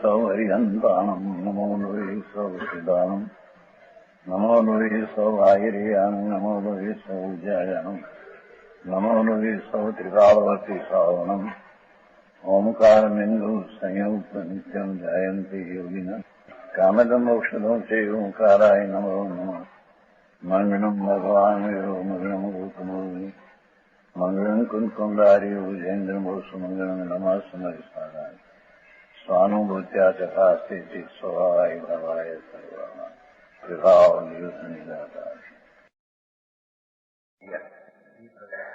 સૌ હરિહંતાણમ નમો લોહી સૌ સિદ્ધાનમ નમો લોહી સૌ આહિર્યાન નમો લોહી સૌ જયાનમ નમો લોહી સૌ ત્રિકાળવતી શ્રાવણમ ઓમકાર બિંદુ સંયુક્ત નિત્યમ જયંતી યોગિના કામદમ ઔષધો છે ઓંકારાય નમો નમઃ મંગળમ ભગવાન મંગળમ ગૌતમો મંગળમ કુંકુંડાર્ય ભુજેન્દ્રમોષ મંગળમ નમઃ સમયસારાય સ્વાનુભૂત્યા ચકાસ્તે સ્વભાવાય ભવાય સર્વા વિભાવ નિદાતા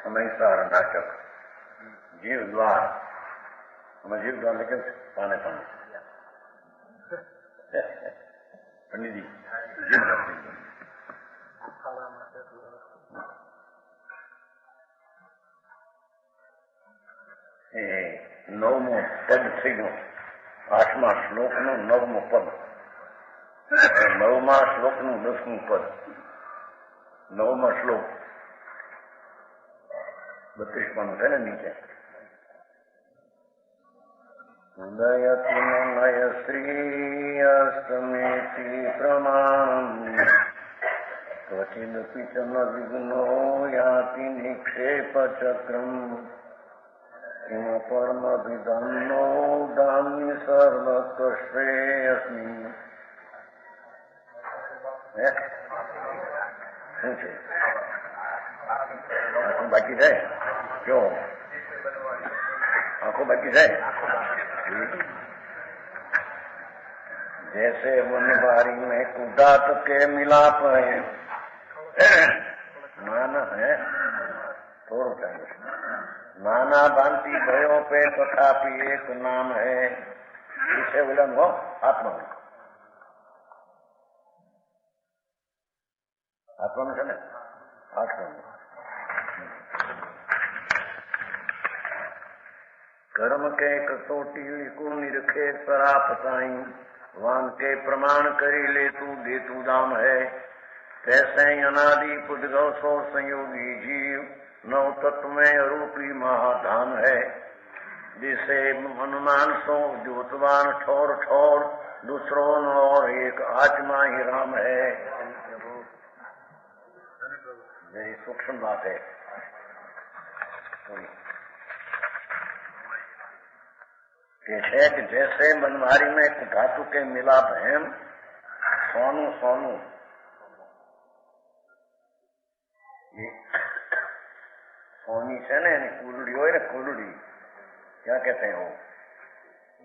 સમયસાર નાટક જીવ દ્વાર જીવ દ્વાર લેकिन पाने पाने पंडित जी जीव द्वार નવમો પદ થઈ ગયો 8મા શ્લોકનું 9મું પદ 9મા શ્લોકનું 10મું પદ 9મા શ્લોક 32 પાનું છે ને નીચે ઉદયતિ નય શ્રીયસ્તમેતિ પ્રમાણમ ક્વચિદપી ચ ન વિઘ્નો યાતિ નિક્ષેપ ચક્રમ કિમ પરમભિધન્નો દામ્ય સર્વત્ર શ્રેયસ્મિ શું છે આંખો બાકી જાય ક્યો આંખો બાકી જાય जैसे वनवारी में कुदात के मिलाप है नाना है थोड़ा चाहिए नाना भांति भयो पे तथापि एक नाम है इसे विलंब हो आत्मा आत्मा છે ને આત્મા कर्म के कसोटी लिखो निरखे सराप साई वान के प्रमाण करी ले तू दे तू दाम है तैसे अनादि पुद्गव सो संयोगी जीव नव तत्व में अरूपी महाधाम है जिसे अनुमान सो ज्योतवान ठोर ठोर दूसरों और एक आत्मा ही राम है। यही सूक्ष्म बात है। है कि जैसे बनवारी में धातु के मिलाप है सोनू सोनू सोनी से ने कूलड़ी हो कूलड़ी क्या कहते हैं वो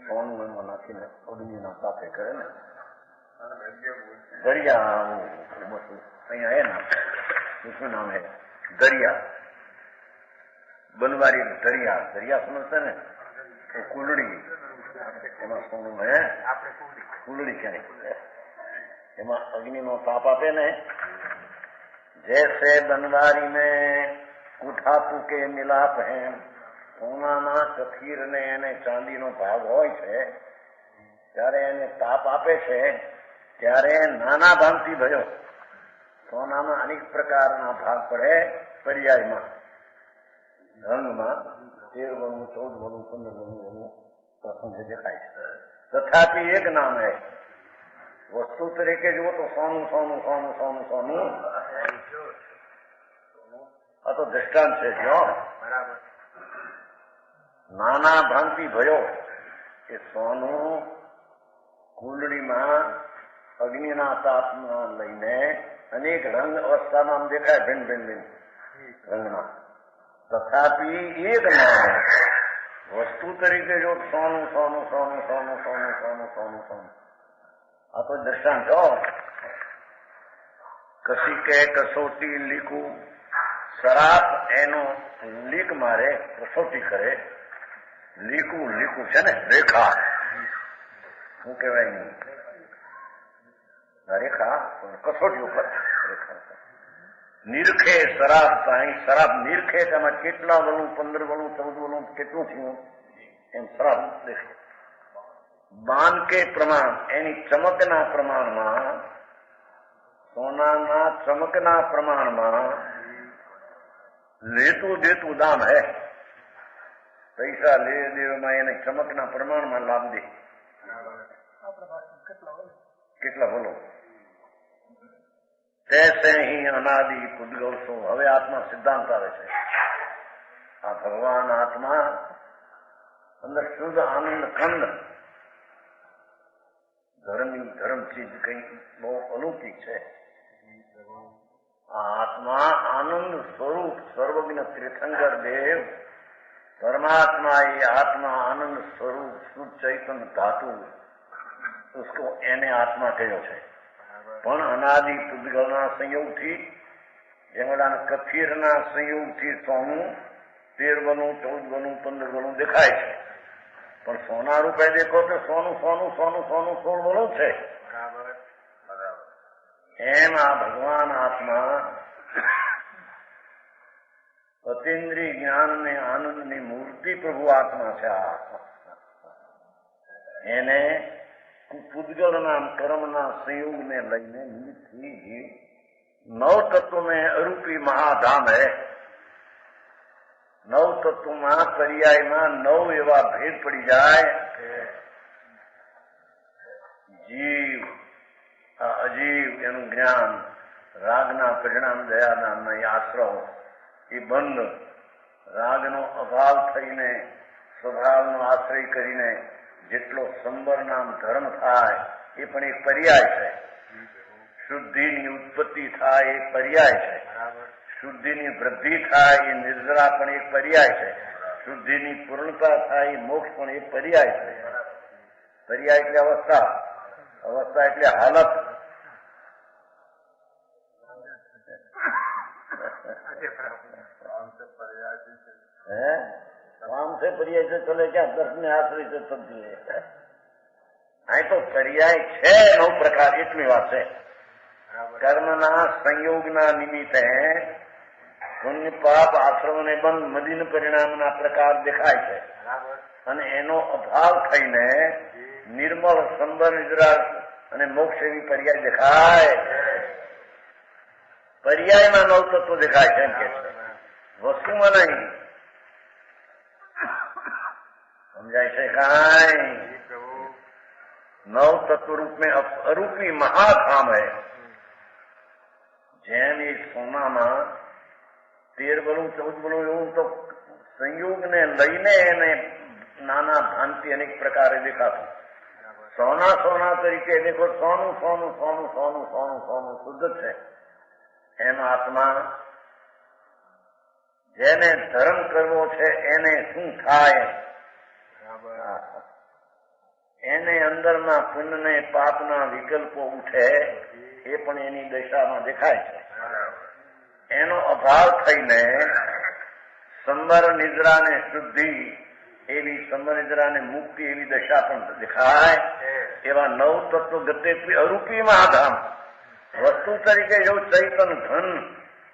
सोनू में नाखी ने उड़नी ना तापे करे ना दरिया वो है ना उसमें नाम है दरिया बनवारी दरिया दरिया समझते ना કુલડી એમાં સોનું હે કુલડી ક્યાં એમાં અગ્નિનો તાપ આપે ને जैसे बनवारी में કુઠાપુ કે મિલાપ હે સોનાના કથીર ને એને ચાંદીનો ભાગ હોય છે ત્યારે એને તાપ આપે છે ત્યારે નાના ભાગથી ભયો સોનામાં અનેક પ્રકારના ભાગ પડે પર્યાયમાં રંગમાં 13 ગણું 14 ગણું 15 ગણું પ્રસંગ દેખાય છે તથાપિ એક નામ है वस्तु तरीके जो तो सोनू सोनू सोनू सोनू सोनू आ तो दृष्टांत है जो बराबर नाना भांति भयो કે સોનું કુંડળીમાં અગ્નિના તાપમાં લઈને અનેક રંગ અવસ્થામાં આમ દેખાય ભિન્ન ભિન્ન ભિન્ન રંગના तथापि एक नाम है वस्तु तरीके जो सोनू सोनू सोनू सोनू सोनू सोनू सोनू सोनू आ तो दृष्टांत हो कसी के कसोटी લીકું સરાપ એનો લીક મારે કસોટી કરે લીકું લીકું છે ને રેખા શું કહેવાય રેખા કસોટી ઉપર રેખા નિરખે શરાબ સાઈ શરાબ નિરખે તેમાં કેટલા વલું 15 વલું 14 વલું કેટલું થયું એમ શરાબ દેખે બાન કે પ્રમાણ એની ચમકના પ્રમાણમાં સોનાના ચમકના પ્રમાણમાં લેતું દેતું દામ હે પૈસા લે દેવામાં એને ચમકના પ્રમાણમાં લાભ દે કેટલા બોલો? તૈસે હી અનાદિ પુદ્ગલ સો. હવે આત્મા સિદ્ધાંત આવે છે. આ ભગવાન આત્મા અંદર શુદ્ધ આનંદ કંદ ધર્મ ચીજ કઈ બહુ અલૌકિક છે. આ આત્મા આનંદ સ્વરૂપ સર્વજ્ઞ તીર્થંકર દેવ परमात्मा ये आत्मा आनंद स्वरूप शुद्ध चैतन्य धातु उसको एने आत्मा कहो है. पण अनादि पुद्गलना संयोगથી જેમલાના કથિરના સંયોગથી સોનું 13 ગણું 14 ગણું 15 ગણું દેખાય છે. પણ સોના રૂપે દેખો તો સોનું સોનું સોનું સોનું 16 ગણું છે. એમ આ ભગવાન આત્મા અતિન્દ્રિય જ્ઞાન ને આનંદની મૂર્તિ પ્રભુ આત્મા છે. એને પુદ્ગલ નામ કર્મના સંયોગને લઈને નિમિત્તથી 9 તત્વ में અરૂપી મહાધામ હૈ. 9 તત્વમાં પર્યાયમાં 9 એવા ભેદ પડી જાય. જીવ અજીવ એનું જ્ઞાન, રાગના પરિણામ દયા નામના આશ્રવ એ બંધ, રાગનો અભાવ થઈને સ્વભાવનો આશ્રય કરીને જેટલો સંબર નામ ધર્મ થાય એ પણ એક પર્યાય છે. શુદ્ધિની ઉત્પત્તિ થાય એ પર્યાય છે. શુદ્ધિની વૃદ્ધિ થાય એ નિર્જરા પણ એક પર્યાય છે. શુદ્ધિની પૂર્ણતા થાય એ મોક્ષ પણ એક પર્યાય છે. પર્યાય એટલે અવસ્થા, અવસ્થા એટલે હાલત. काम से पर्याय से चले क्या? दर्शन में आश्रय से समझिए. અહીં તો પર્યાય છે 9 પ્રકાર. એટલી વાત છે. કર્મના સંયોગના નિમિત્તે પુણ્ય પાપ આશ્રમને બંધ મદિન પરિણામના પ્રકાર દેખાય છે. અને એનો અભાવ થઈને નિર્મળ સંબર નિદ્રા અને મોક્ષ એવી પર્યાય દેખાય. પર્યાયમાં 9 તત્વો દેખાય છે એમ કે છે, વસ્તુમાં નહીં. સમજાય છે કાંઈ? 9 तत्व रूप में अरूपी महाधाम है. જેમ એ સોનામાં 13 બળું 14 બળું એવું તો સંયોગને લઈને એને નાના ભાંતિ અનેક પ્રકારે દેખાતું. સોના સોના તરીકે દેખો, સોનું સોનું સોનું સોનું સોનું સોનું શુદ્ધ છે. એનો આત્મા જેને ધર્મ કરવો છે એને શું થાય? એને અંદરના પુણ્ય પાપના વિકલ્પો ઉઠે એ પણ એની દશામાં દેખાય છે. એનો અભાવ થઈને સંબર નિદ્રા ને શુદ્ધિ એવી, સંબર નિદ્રા ને મુક્તિ એવી દશા પણ દેખાય. એવા 9 તત્વ ગતે અરૂપી મહાધામ વસ્તુ તરીકે જો ચૈતન ધન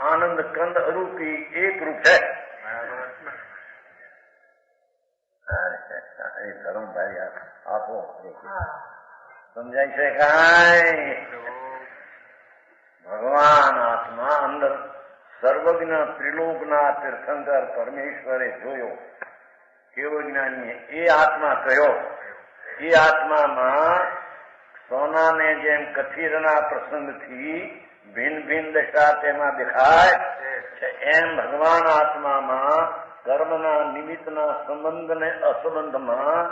આનંદ કંદ અરૂપી એક રૂપ છે. ધર્મ ભાઈ આપો, સમજાય છે કાંઈ? ભગવાન આત્મા અંદર સર્વજ્ઞ ત્રિલોકના તીર્થંકર પરમેશ્વરે જોયો. કેવો જ્ઞાની એ આત્મા કયો? એ આત્મામાં સોનાને જેમ કથિરના પ્રસંગથી ભિન્ન ભિન્ન દશા તેમાં દેખાય છે, એમ ભગવાન આત્મામાં કર્મના નિમિત્તના સંબંધ ને અસંબંધમાં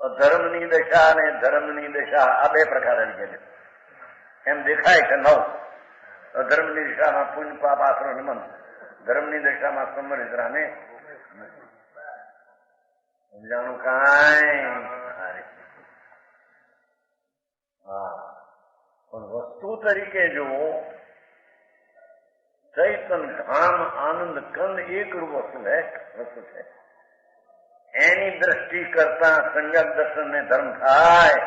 અધર્મની દશા અને ધર્મની દશા આ 2 પ્રકાર આવી જાય એમ દેખાય છે. 9 અધર્મની દિશામાં પુણ્ય પાપ આશ્રમ નિમંત, ધર્મની દશામાં સમરિદ્રા ને સમજાણું કાંઈ? હા, પણ વસ્તુ તરીકે જો ચૈતન ધામ આનંદ કંદ એક રૂપ વસ્તુ છે. એની દ્રષ્ટિ કરતા સંજ્ઞક દર્શન ને ધર્મ થાય.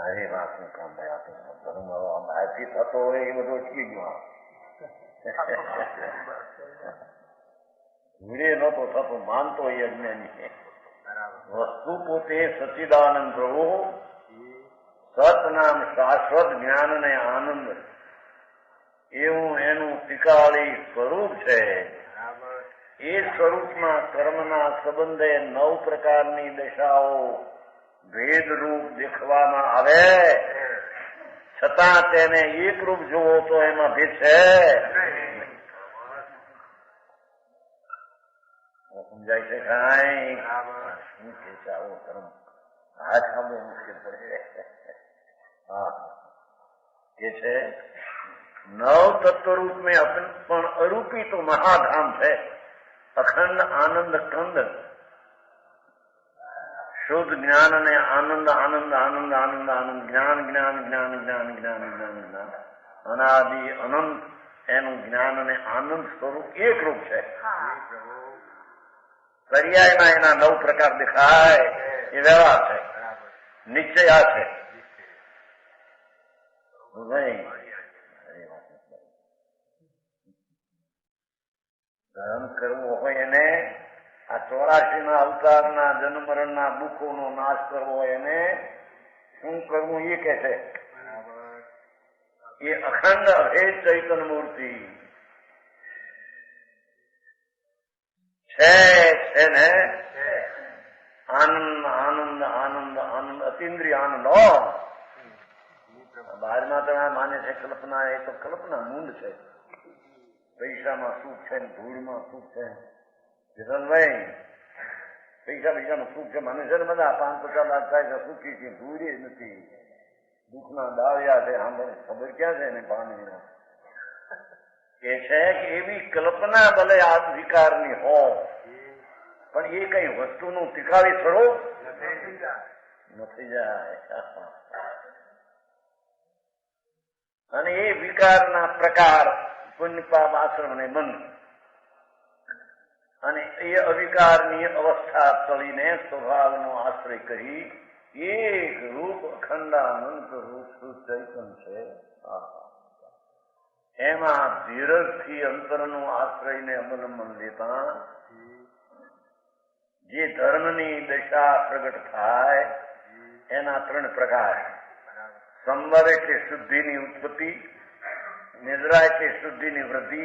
અરે વાતનું કામ ભાઈ આપે ધર્મ બહારથી થતો હોય એ બધું અટકી ગયું. ધીરે નતો થતો, માનતો એ અજ્ઞાની. વસ્તુ પોતે સચ્ચિદાનંદ પ્રભુ સતનામ શાશ્વત જ્ઞાન ને આનંદ એવું એનું ટીકાળી સ્વરૂપ છે. એ સ્વરૂપમાં કર્મના સંબંધે 9 પ્રકારની દશાઓ ભેદરૂપ દેખવામાં આવે, છતાં તેને એકરૂપ જોવો તો એમાં ભેદ છે. સમજાય છે કાંઈ? શું કે છે આવો ધર્મ? હાથ સાંભળો મુશ્કેલ પડશે. હા, કે છે 9 તત્વરૂપ મેં પણ અરૂપી તો મહાધામ છે. અખંડ આનંદ કંદ, શુદ્ધ જ્ઞાન અને આનંદ આનંદ આનંદ આનંદ આનંદ, જ્ઞાન જ્ઞાન જ્ઞાન જ્ઞાન જ્ઞાન જ્ઞાન જ્ઞાન, અનાદિ અનંત એનું જ્ઞાન અને આનંદ સ્વરૂપ એક રૂપ છે. પર્યાયમાં એના 9 પ્રકાર દેખાય. એ વ્યવહાર છે, નિશ્ચય આ છે. ધર્મ કરવો હોય એને, આ 84 અવતારના જન્મ મરણના દુઃખોનો નાશ કરવો હોય એને શું કરવું એ કે છે. એ અખંડ અભેદ ચૈતન્ય મૂર્તિ છે ને. આનંદ આનંદ આનંદ આનંદ, અતિન્દ્રિય આનંદ. બહારમાં તો માને છે કલ્પના, એ તો કલ્પના મૂંડ છે. પૈસામાં સુખ છે, ધૂળમાં સુખ છે. કિશનભાઈ, પૈસાનું સુખ છે મને છે ને, બધા 5-50 લાખ થાય છે, સુખી છે. ધૂળ જ નથી, દુઃખના દાળિયા છે. ખબર ક્યાં છે એને પાણી? એ છે કે એવી કલ્પના ભલે આ વિકારની હોય, પણ એ કઈ વસ્તુનું ટીકાવી થોડો નથી જાય. અને એ વિકારના પ્રકાર પુણ્ય પાપ આશ્રમ ને બંધ, અને એ અવિકારની અવસ્થા તળીને સ્વભાવનો આશ્રય કરી એક રૂપ અખંડાનંદ રૂપ ચૈતન છે. એમાં ધીરજથી અંતરનો આશ્રયને અવલંબન લેતા જે ધર્મની દશા પ્રગટ થાય એના 3 પ્રકાર. સંવર એટલે શુદ્ધિની ઉત્પત્તિ, નિદ્રા એટલે શુદ્ધિની વૃદ્ધિ,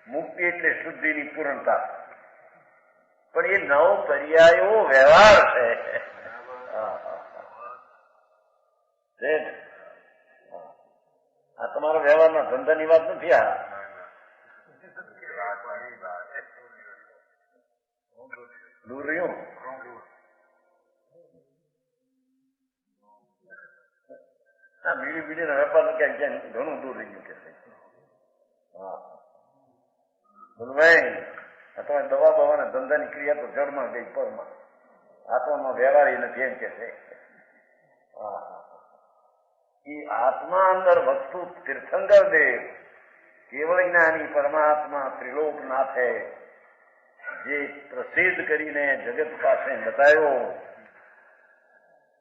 મુક્તિ એટલે શુદ્ધિની પૂર્ણતા. પણ એ 9 પર્યાયો વ્યવહાર છે. આ તમારા વ્યવહારના ધંધાની વાત નથી. આ દૂર રહ્યું. બીડી ના વેપાર ક્યાંક ઘણું દૂર રહી ગયું કે. હા ભાઈ, તમે દવા બવાના ધંધાની ક્રિયા તો જળમાં ગઈ, પરમાં. આત્મામાં વ્યવહાર નથી એમ કે છે. એ આત્મા અંદર વસ્તુ તીર્થંકર દેવ કેવળ જ્ઞાની પરમાત્મા ત્રિલોકનાથે જે પ્રસિદ્ધ કરીને જગત પાસે બતાવ્યો,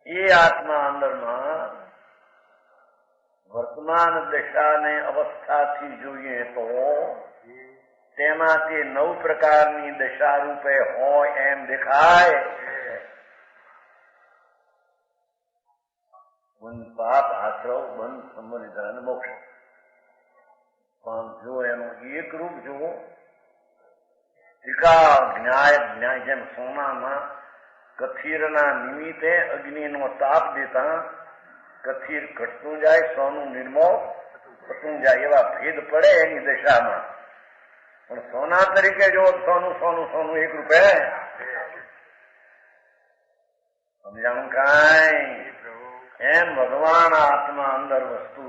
એ આત્મા અંદરમાં વર્તમાન દશાને અવસ્થાથી જોઈએ તો તેમાં તે 9 પ્રકારની દશા રૂપે હોય એમ દેખાય. બંધ પાપ આશ્રવ, બંધ સંબંધ અને મોક્ષ. પણ જો એનું એક રૂપ જુઓ, ન્યાય જેમ સોનામાં કથીરના નિમિત્તે અગ્નિનો તાપ દેતા કથીર ઘટતું જાય, સોનું નિર્મોહ થતું જાય, એવા ભેદ પડે એની દશામાં. પણ સોના તરીકે જો સોનું સોનું સોનું એક રૂપે સમજાણું કાંઈ? એમ ભગવાન આત્મા અંદર વસ્તુ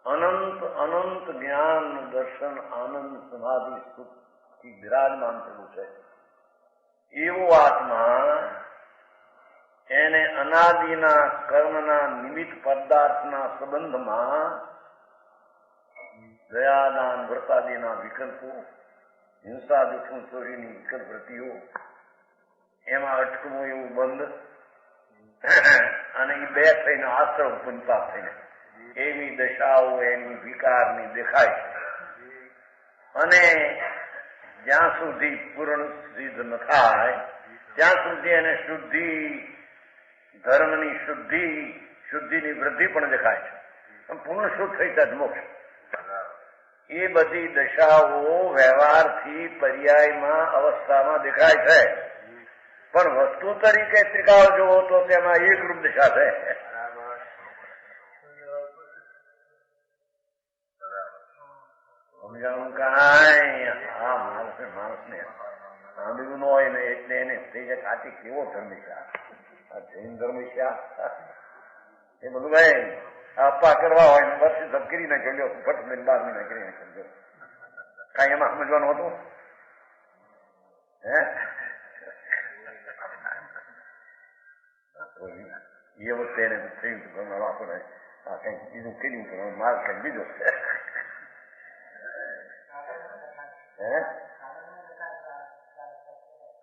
અનંત અનંત જ્ઞાન દર્શન આનંદ સમાધિ સુખથી વિરાજમાન થયું છે. એવો આત્મા એને અનાદિના કર્મના નિમિત્ત પદાર્થના સંબંધમાં દયાદાન વ્રતાદિના વિકલ્પો, હિંસા દુઃખ ચોરીની વિકલ્પ વૃત્તિઓ, એમાં અટકવું એવું બંધ, અને એ 2 થઈને આશ્રમ પુનપાપ થઈને એવી દશાઓ એની વિકારની દેખાય છે. અને જ્યાં સુધી પૂર્ણ સિદ્ધ ન થાય ત્યાં સુધી એને શુદ્ધિ, ધર્મની શુદ્ધિની વૃદ્ધિ પણ દેખાય છે. પણ પૂર્ણ શુદ્ધ થઈ ત્યાં મોક્ષ. એ બધી દશાઓ વ્યવહારથી પર્યાયમાં અવસ્થામાં દેખાય છે, પણ વસ્તુ તરીકે ત્રિકાળ જોવો તો તેમાં એકરૂપ દશા છે. સમજાણું કાંઈ આ માણસને સાંભળ્યું ન હોય ને એટલે એને થઈ જાય કાચી કેવો ધર્મિશા, આ જૈન ધર્મિશા એ બધું ભાઈ અપ્પા કરવા હોય ને બસ ધબકરી નાખ્યો, ફટ લઈને 12 મહિના કરી નાખ્યો. કાંઈ એમાં સમજવાનું હતું? હે એ વખતે એને થયું આપણે આ કંઈક બીજું કર્યું, માર કંઈક બીજો છે.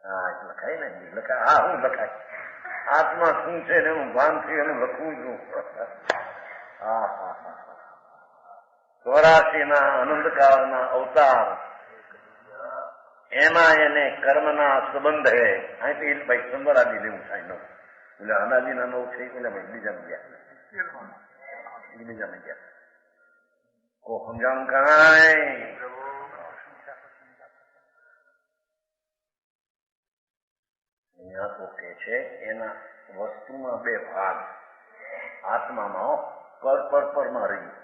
હા લખાય ને લખાય. હા હું લખાય આત્મા શું છે ને એનું ભાન થયું એનું લખવું છું. હા હા હા 84 આનંદકાળના અવતાર એમાં એને કર્મના સંબંધ હે. અહીંથી ભાઈ સંબરાદી લેવું થાય ન એટલે અનાદિના નવ છે એટલે ભાઈ બીજામાં ગયા કો સમજાણું કાંઈ? અહીંયા તો કે છે એના વસ્તુમાં 2 ભાગ. આત્મામાં પરમાં રહ્યું,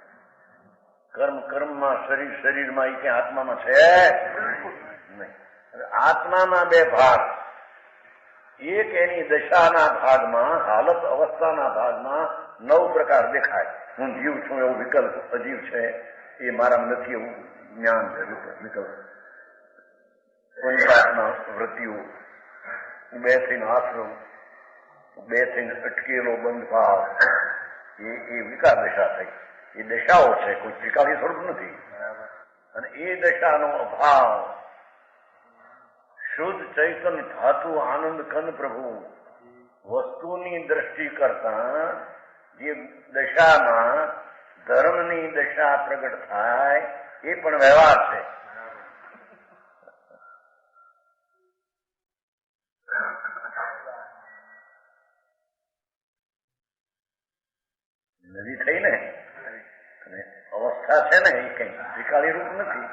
કર્મમાં શરીરમાં એ ક્યાં આત્મામાં છે નહીં. આત્મામાં 2 ભાગ. એક એની દશાના ભાગમાં, હાલત અવસ્થાના ભાગમાં 9 પ્રકાર દેખાય. હું જીવ છું એવું વિકલ્પ, અજીવ છે એ મારામાં નથી એવું જ્ઞાન છે, વિકલ્પ. સંસારના વૃત્તિઓ, 2 થઈને આશ્રમ, 2 થઈને અટકેલો બંધ ભાવ, એ વિકાર દશા થઈ. એ દશાઓ છે, કોઈ ત્રિકાળી સ્વરૂપ નથી. અને એ દશાનો અભાવ શુદ્ધ ચૈતન ધાતુ આનંદ કંદ પ્રભુ વસ્તુની દ્રષ્ટિ કરતા જે દશામાં ધર્મની દશા પ્રગટ થાય એ પણ વ્યવહાર છે. નદી થઈ ને અને અવસ્થા છે ને એ કઈ ત્રિકાળી રૂપ નથી.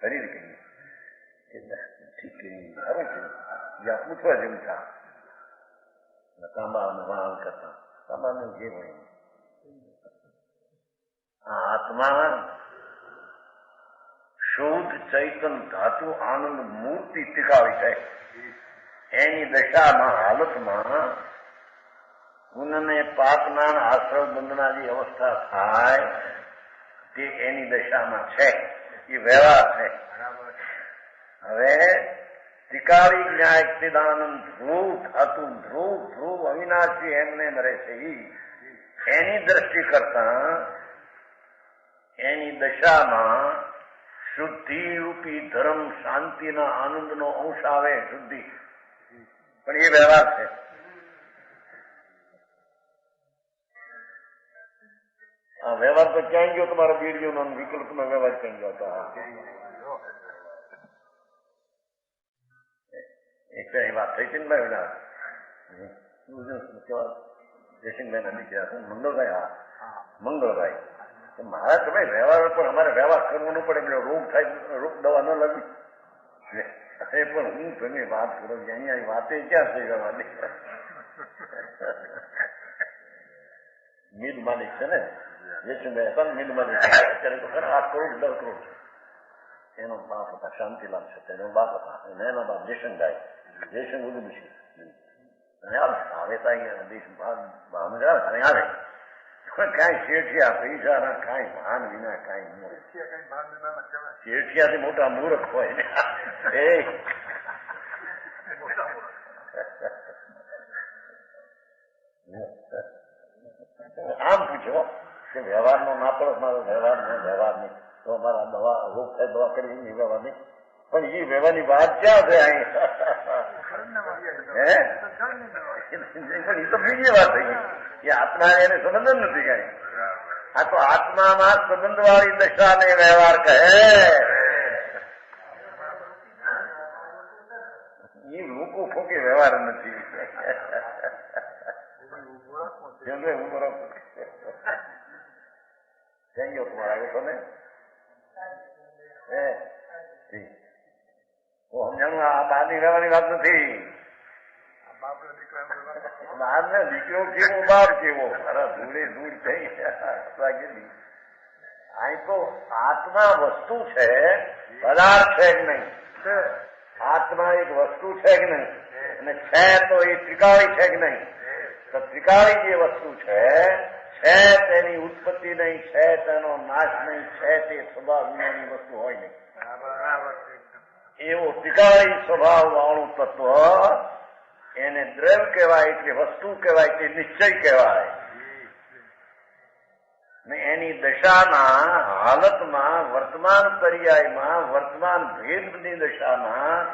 શરીર કહીએ ઠીક સારું છે, જ્યાં પૂછવા જેવું થા તાંબા વાહન કરતા તાંબાનું જે હોય આ આત્મા શુદ્ધ ચૈતન ધાતુ આનંદ મૂર્તિ ત્રિકાળી છે. એની દશામાં હાલતમાં ગુણને પાપના આશ્રવ બંધના જે અવસ્થા થાય તે એની દશામાં છે, એ વ્યવહાર છે. હવે ત્રિકાળી ન્યાય ચિદાનંદ ધ્રુવ ધાતુ ધ્રુવ અવિનાશી એમને મરે છે. એની દ્રષ્ટિ કરતા એની દશામાં શુદ્ધિ રૂપી ધર્મ શાંતિના આનંદનો અંશ આવે, શુદ્ધિ, પણ એ વ્યવહાર છે. આ વ્યવહાર તો ક્યાં ગયો તમારા બીડીઓનો વિકલ્પનો વ્યવહાર ક્યાં ગયો હતો? એક વાત થઈ હતી ને ભાઈ જયસિંહભાઈ ના દીકરા હતા મંગળભાઈ. હા મંગળભાઈ, મારા તમે વ્યવહાર પર અમારે વ્યવહાર કરવાનો પડે એટલે રોગ થાય, રોગ દવા ન લાગી. પણ હું તમે વાત કરો અહીંયા વાતે ક્યાં થઈ ગવાની? મિલ માલિક છે ને જયસિંહભાઈ હતા ને મિલ માલિક, અત્યારે તો ખરા 8 કરોડ 10 કરોડ. એનો બાપ હતા શાંતિલાલ છે, એનો બાપ હતા, એના બાપ જયસિંહભાઈ, જયસિંહ બધું છે. આવે તો ભાવનગર આવે કાંઈ શેઠિયા પૈસા કાંઈ ભાન વિના કાંઈ શેઠિયાથી મોટા મૂર્ખ હોય ને. આમ પૂછો કે વ્યવહારનો ના પડે, મારો વ્યવહાર નહીં તો અમારા દવા રોગ થાય દવા કરી નહીં વ્યવહાર નહીં, પણ એ વ્યવહારની વાત ક્યાં છે અહીં? પણ એ તો બીજી વાત થઈ ગઈ, એ આત્મા એને સંબંધ જ નથી કઈ. આ તો આત્મામાં સંબંધ વાળી દશાને વ્યવહાર કહે. એ લોકો ફોકે વ્યવહાર નથી. થઈ ગયો તમારે આવ્યો તો ને સમજાણું. આ બહારની રહેવાની વાત નથી. બહાર ને દીકરો કેવો બાપ કેવો મારા ધૂળે ધૂળ થઈ ગયેલી. અહીં તો આત્મા વસ્તુ છે, પદાર્થ છે કે નહીં? આત્મા એક વસ્તુ છે કે નહીં? અને છે તો એ ત્રિકાળી છે કે નહીં? તો ત્રિકાળી જે વસ્તુ છે તેની ઉત્પત્તિ નહીં, છે તેનો નાશ નહીં, છે તે સ્વભાવ વિનાની વસ્તુ હોય નહીં. એવો ત્રિકાળી સ્વભાવ વાળું તત્વ એને દ્રવ્ય કહેવાય, કે વસ્તુ કહેવાય, કે નિશ્ચય કહેવાય. ને એની દશાના હાલતમાં, વર્તમાન પર્યાયમાં, વર્તમાન ભેદની દશામાં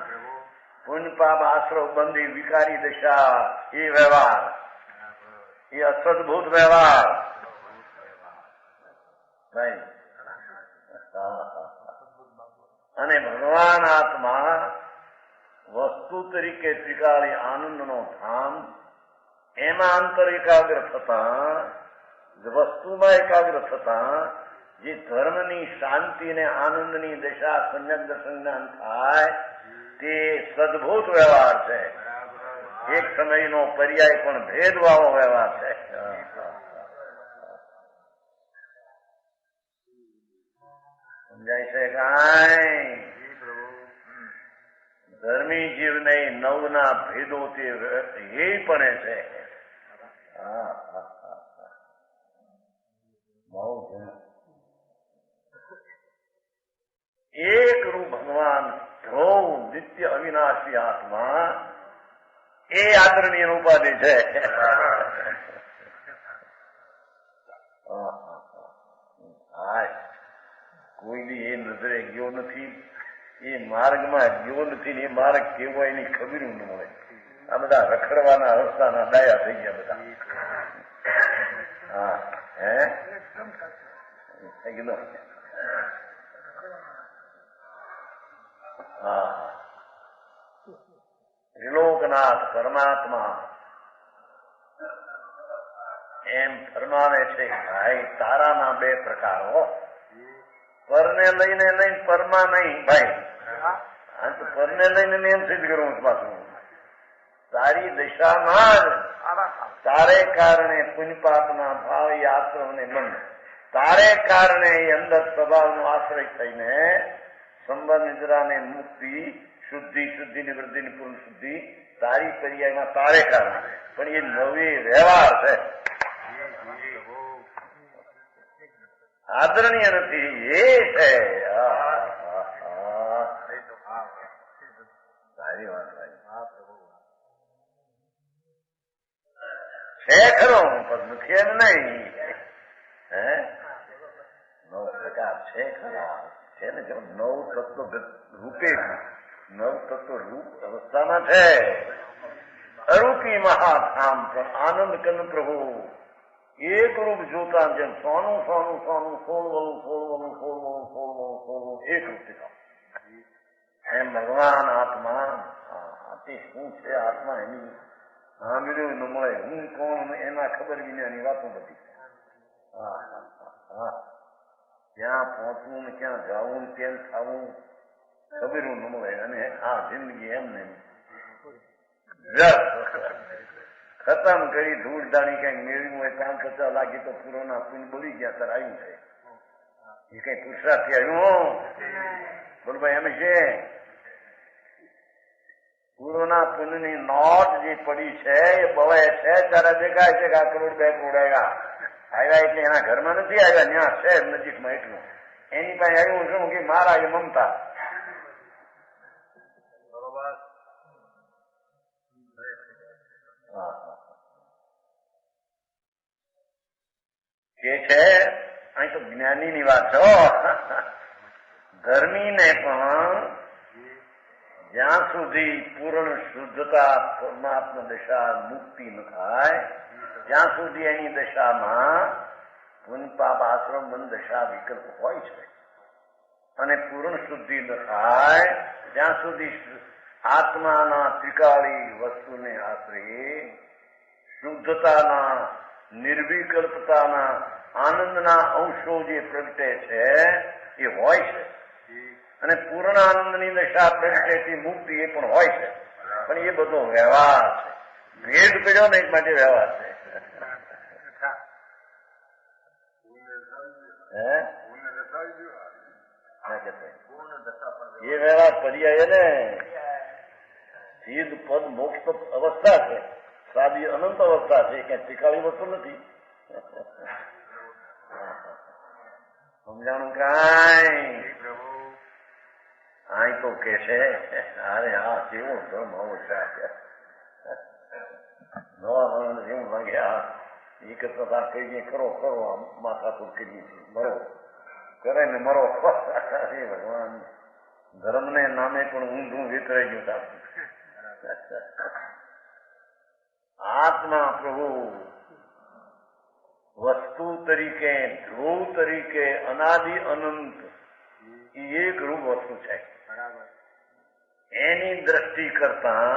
પુણ્ય પાપ આશ્રવ બંધી વિકારી દશા, એ વ્યવહાર, એ અસદભૂત વ્યવહાર નહીં. અને ભગવાન આત્મા વસ્તુ તરીકે ત્રિકાળી આનંદનો ધામ, એમાં અંતર એકાગ્ર થતા, વસ્તુમાં એકાગ્ર થતા જે ધર્મની શાંતિ ને આનંદની દશા સંયમ સંજ્ઞાન થાય તે સદભૂત વ્યવહાર છે. એક સમયનો પર્યાય પણ ભેદવાળો વ્યવહાર છે. સમજાય છે કાંઈ? ધર્મી જીવને નવના ભેદો તે એ પણ છે. એક રૂપ ભગવાન ધ્રુવ નિત્ય અવિનાશી આત્મા એ આદરણીય ઉપાધિ છે. કોઈ બી એ નજરે ગયો નથી, એ માર્ગમાં ગયો નથી ને એ માર્ગ કેવો એની ખબર ન મળે. આ બધા રખડવાના રસ્તાના ડાયા થઈ ગયા બધા. હા હે હા ત્રિલોકનાથ પરમાત્મા એમ ફરમાવે છે કે ભાઈ તારાના બે પ્રકારો, પરને લઈને નહીં, પરમાં નહીં. ભાઈ આ તો પરને લઈને એમ સિદ્ધ કરવું પાછું. તારી દિશામાં જ તારે કારણે પુણ્યપાપના ભાવ આશ્રમ ને મન, તારે કારણે એ અંદર સ્વભાવનો આશ્રય થઈને સંબંધ નિદ્રાને મુક્તિ, શુદ્ધિ, શુદ્ધિની વૃદ્ધિની પૂર્ણ શુદ્ધિ તારી પર્યાયમાં તારે કારણે. પણ એ નવી વ્યવહાર છે, આદરણીય નથી. એ છે સારી વાત છે ખરો, પણ નથી એમ નહીં. હે નવ પ્રકાર છે ખરા, છે ને. નવ તત્વ રૂપે, નવ તત્વ રૂપ અવસ્થામાં છે. અરૂપી મહાધામ પણ આનંદ કંદ પ્રભુ એક રૂપ જોતા જેમ સોનું સોનું સોનું સોળવણું સોળવણું સોળવણું સોળવણું સોળવણું એક રૂપ દેખાવ. એમ ભગવાન આત્મા તે શું છે? આત્મા એની સાંભળ્યું ન મળે, હું કોણ એના ખબર વિનાની વાતો બધી. ક્યાં પહોંચવું ને ક્યાં જવું, કેમ થવું ખબર ન મળે. અને આ જિંદગી એમ નહીં ખતમ કરી ધૂળ દાણી કઈક મેળવ્યું હોય, 5-50 લાગી તો પૂરોના પુણ્ય બોલી ગયા તાર આવ્યું છે. એ કઈ પુરુષાર્થી આવ્યું બોલ ભાઈ? એમ છે પૂરોના પુણ્યની નોટ જે પડી છે એ બવે છે ત્યારે દેખાય છે કે આ કરોડ 2 કરોડ આવ્યા એટલે એના ઘરમાં નથી આવ્યા, ત્યાં છે નજીકમાં. એટલું એની પાસે આવ્યું શું કે મારા એ મમતા. કે છે અહીં તો જ્ઞાનીની વાત છે. ધર્મીને પણ જ્યાં સુધી પૂર્ણ શુદ્ધતા પરમાત્મા દશા મુક્તિ ન થાય ત્યાં સુધી એની દશામાં પુણ્ય પાપ આશ્રમ મન દશા વિકલ્પ હોય છે. અને પૂર્ણ શુદ્ધિ ન થાય ત્યાં સુધી આત્માના ત્રિકાળી વસ્તુને આશ્રયે શુદ્ધતાના નિર્વિકલ્પતાના આનંદના અંશો જે પ્રગટે છે એ હોય છે, અને પૂર્ણ આનંદની દશા પ્રગટેથી મુક્તિ એ પણ હોય છે, પણ એ બધો વ્યવહાર છે. ભેદ પડ્યો ને એક માટે વ્યવહાર છે. એ વ્યવહાર પર્યાય ને સિદ્ધ પદ મોક્ષ અવસ્થા છે, સાદી અનંત અવસ્થા છે, ક્યાંય શીખાવી વસ્તુ નથી. સમજાણું કાંઈ? આય તો કે છે અરે હા કેવો ધર્મ આવો છે, નવા માણસ એવું લાગે હા એ કરતા કહીએ કરો કરો માથાપુર કરીએ છીએ, મરો કરે ને મરો. હે ભગવાન, ધર્મને નામે પણ ઊંધું વિતરાઈ ગયું તારું. આત્મા પ્રભુ વસ્તુ તરીકે, ધ્રુવ તરીકે, અનાદિ અનંત એ એક રૂપ વસ્તુ છે. એની દ્રષ્ટિ કરતા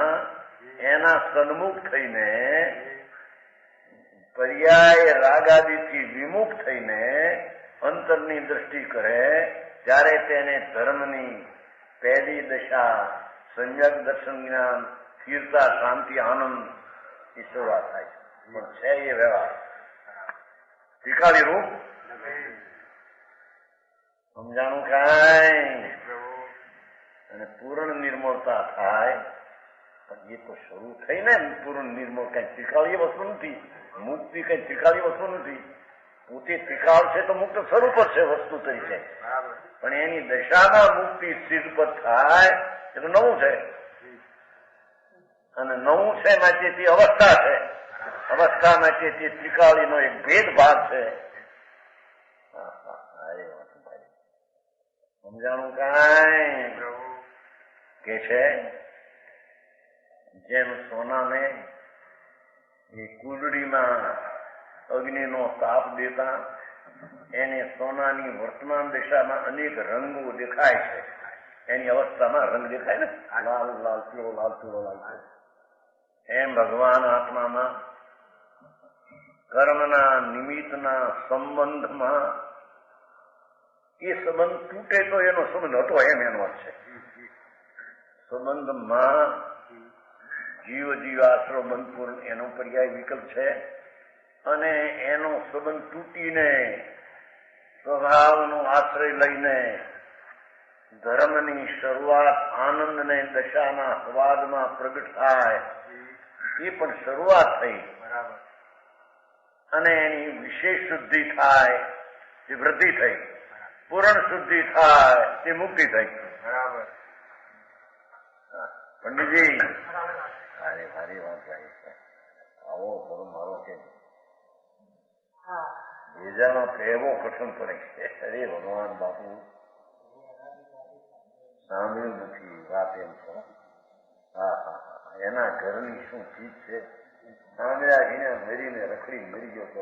એના સન્મુખ થઈને પર્યાય રાગાદિથી વિમુખ થઈને અંતરની દ્રષ્ટિ કરે ત્યારે તેને ધર્મની પહેલી દશા સંયક દર્શન જ્ઞાન સ્થિરતા શાંતિ આનંદ ની શરૂઆત થાય છે. પણ છે એ વ્યવહાર શીખાવી રૂપ. સમજાણું કાંઈ? અને પૂર્ણ નિર્મળતા થાય પણ એ તો શરૂ થઈ ને પૂર્ણ નિર્મળ. કઈ ત્રિકાળી વસ્તુ નથી, મુક્તિ કઈ ત્રિકાળી વસ્તુ નથી. પોતે ત્રિકાળ છે તો મુક્ત સ્વરૂપ જ છે વસ્તુ તરીકે, પણ એની દશામાં મુક્તિ સિદ્ધપદ થાય એ તો નવું છે. અને નવું છે માટે તે અવસ્થા છે, અવસ્થા માટે તે ત્રિકાળીનો એક ભેદ ભાગ છે. સમજાણું કાંઈ? કે છે જેમ સોનાને એ કુંડળીમાં અગ્નિનો તાપ દેતા એને સોનાની વર્તમાન દિશામાં અનેક રંગો દેખાય છે. એની અવસ્થામાં રંગ દેખાય ને, લાલ લાલ પીળો લાલ પીળો લાલ. એમ ભગવાન આત્મામાં કર્મના નિમિત્તના સંબંધમાં એ સંબંધ તૂટે તો એનો સંબંધ હતો એમ એનો અર્થ છે. સંબંધમાં જીવ જીવાશ્રો બંધ પૂર્ણ એનો પર્યાય વિકલ્પ છે, અને એનો સંબંધ તૂટીને સ્વભાવનો આશ્રય લઈને ધર્મની શરૂઆત આનંદને દશાના સ્વાદમાં પ્રગટ થાય એ પણ શરૂઆત થઈ, અને એની વિશેષ શુદ્ધિ થાય તે વૃદ્ધિ થઈ, પૂર્ણ શુદ્ધિ થાય તે મુક્તિ થઈ. પંડિતજી સારી સારી વાત કરી છે. આવો ધર્મ મારો છે બીજાનો કહેવો કઠણ પડે છે. અરે ભગવાન બાપુ સાંભળ્યું નથી વાત એમ છો. હા હા હા, એના ઘરની શું ચીજ છે. સાંભળ્યા ઘીને મરીને રખડી મરી ગયો તો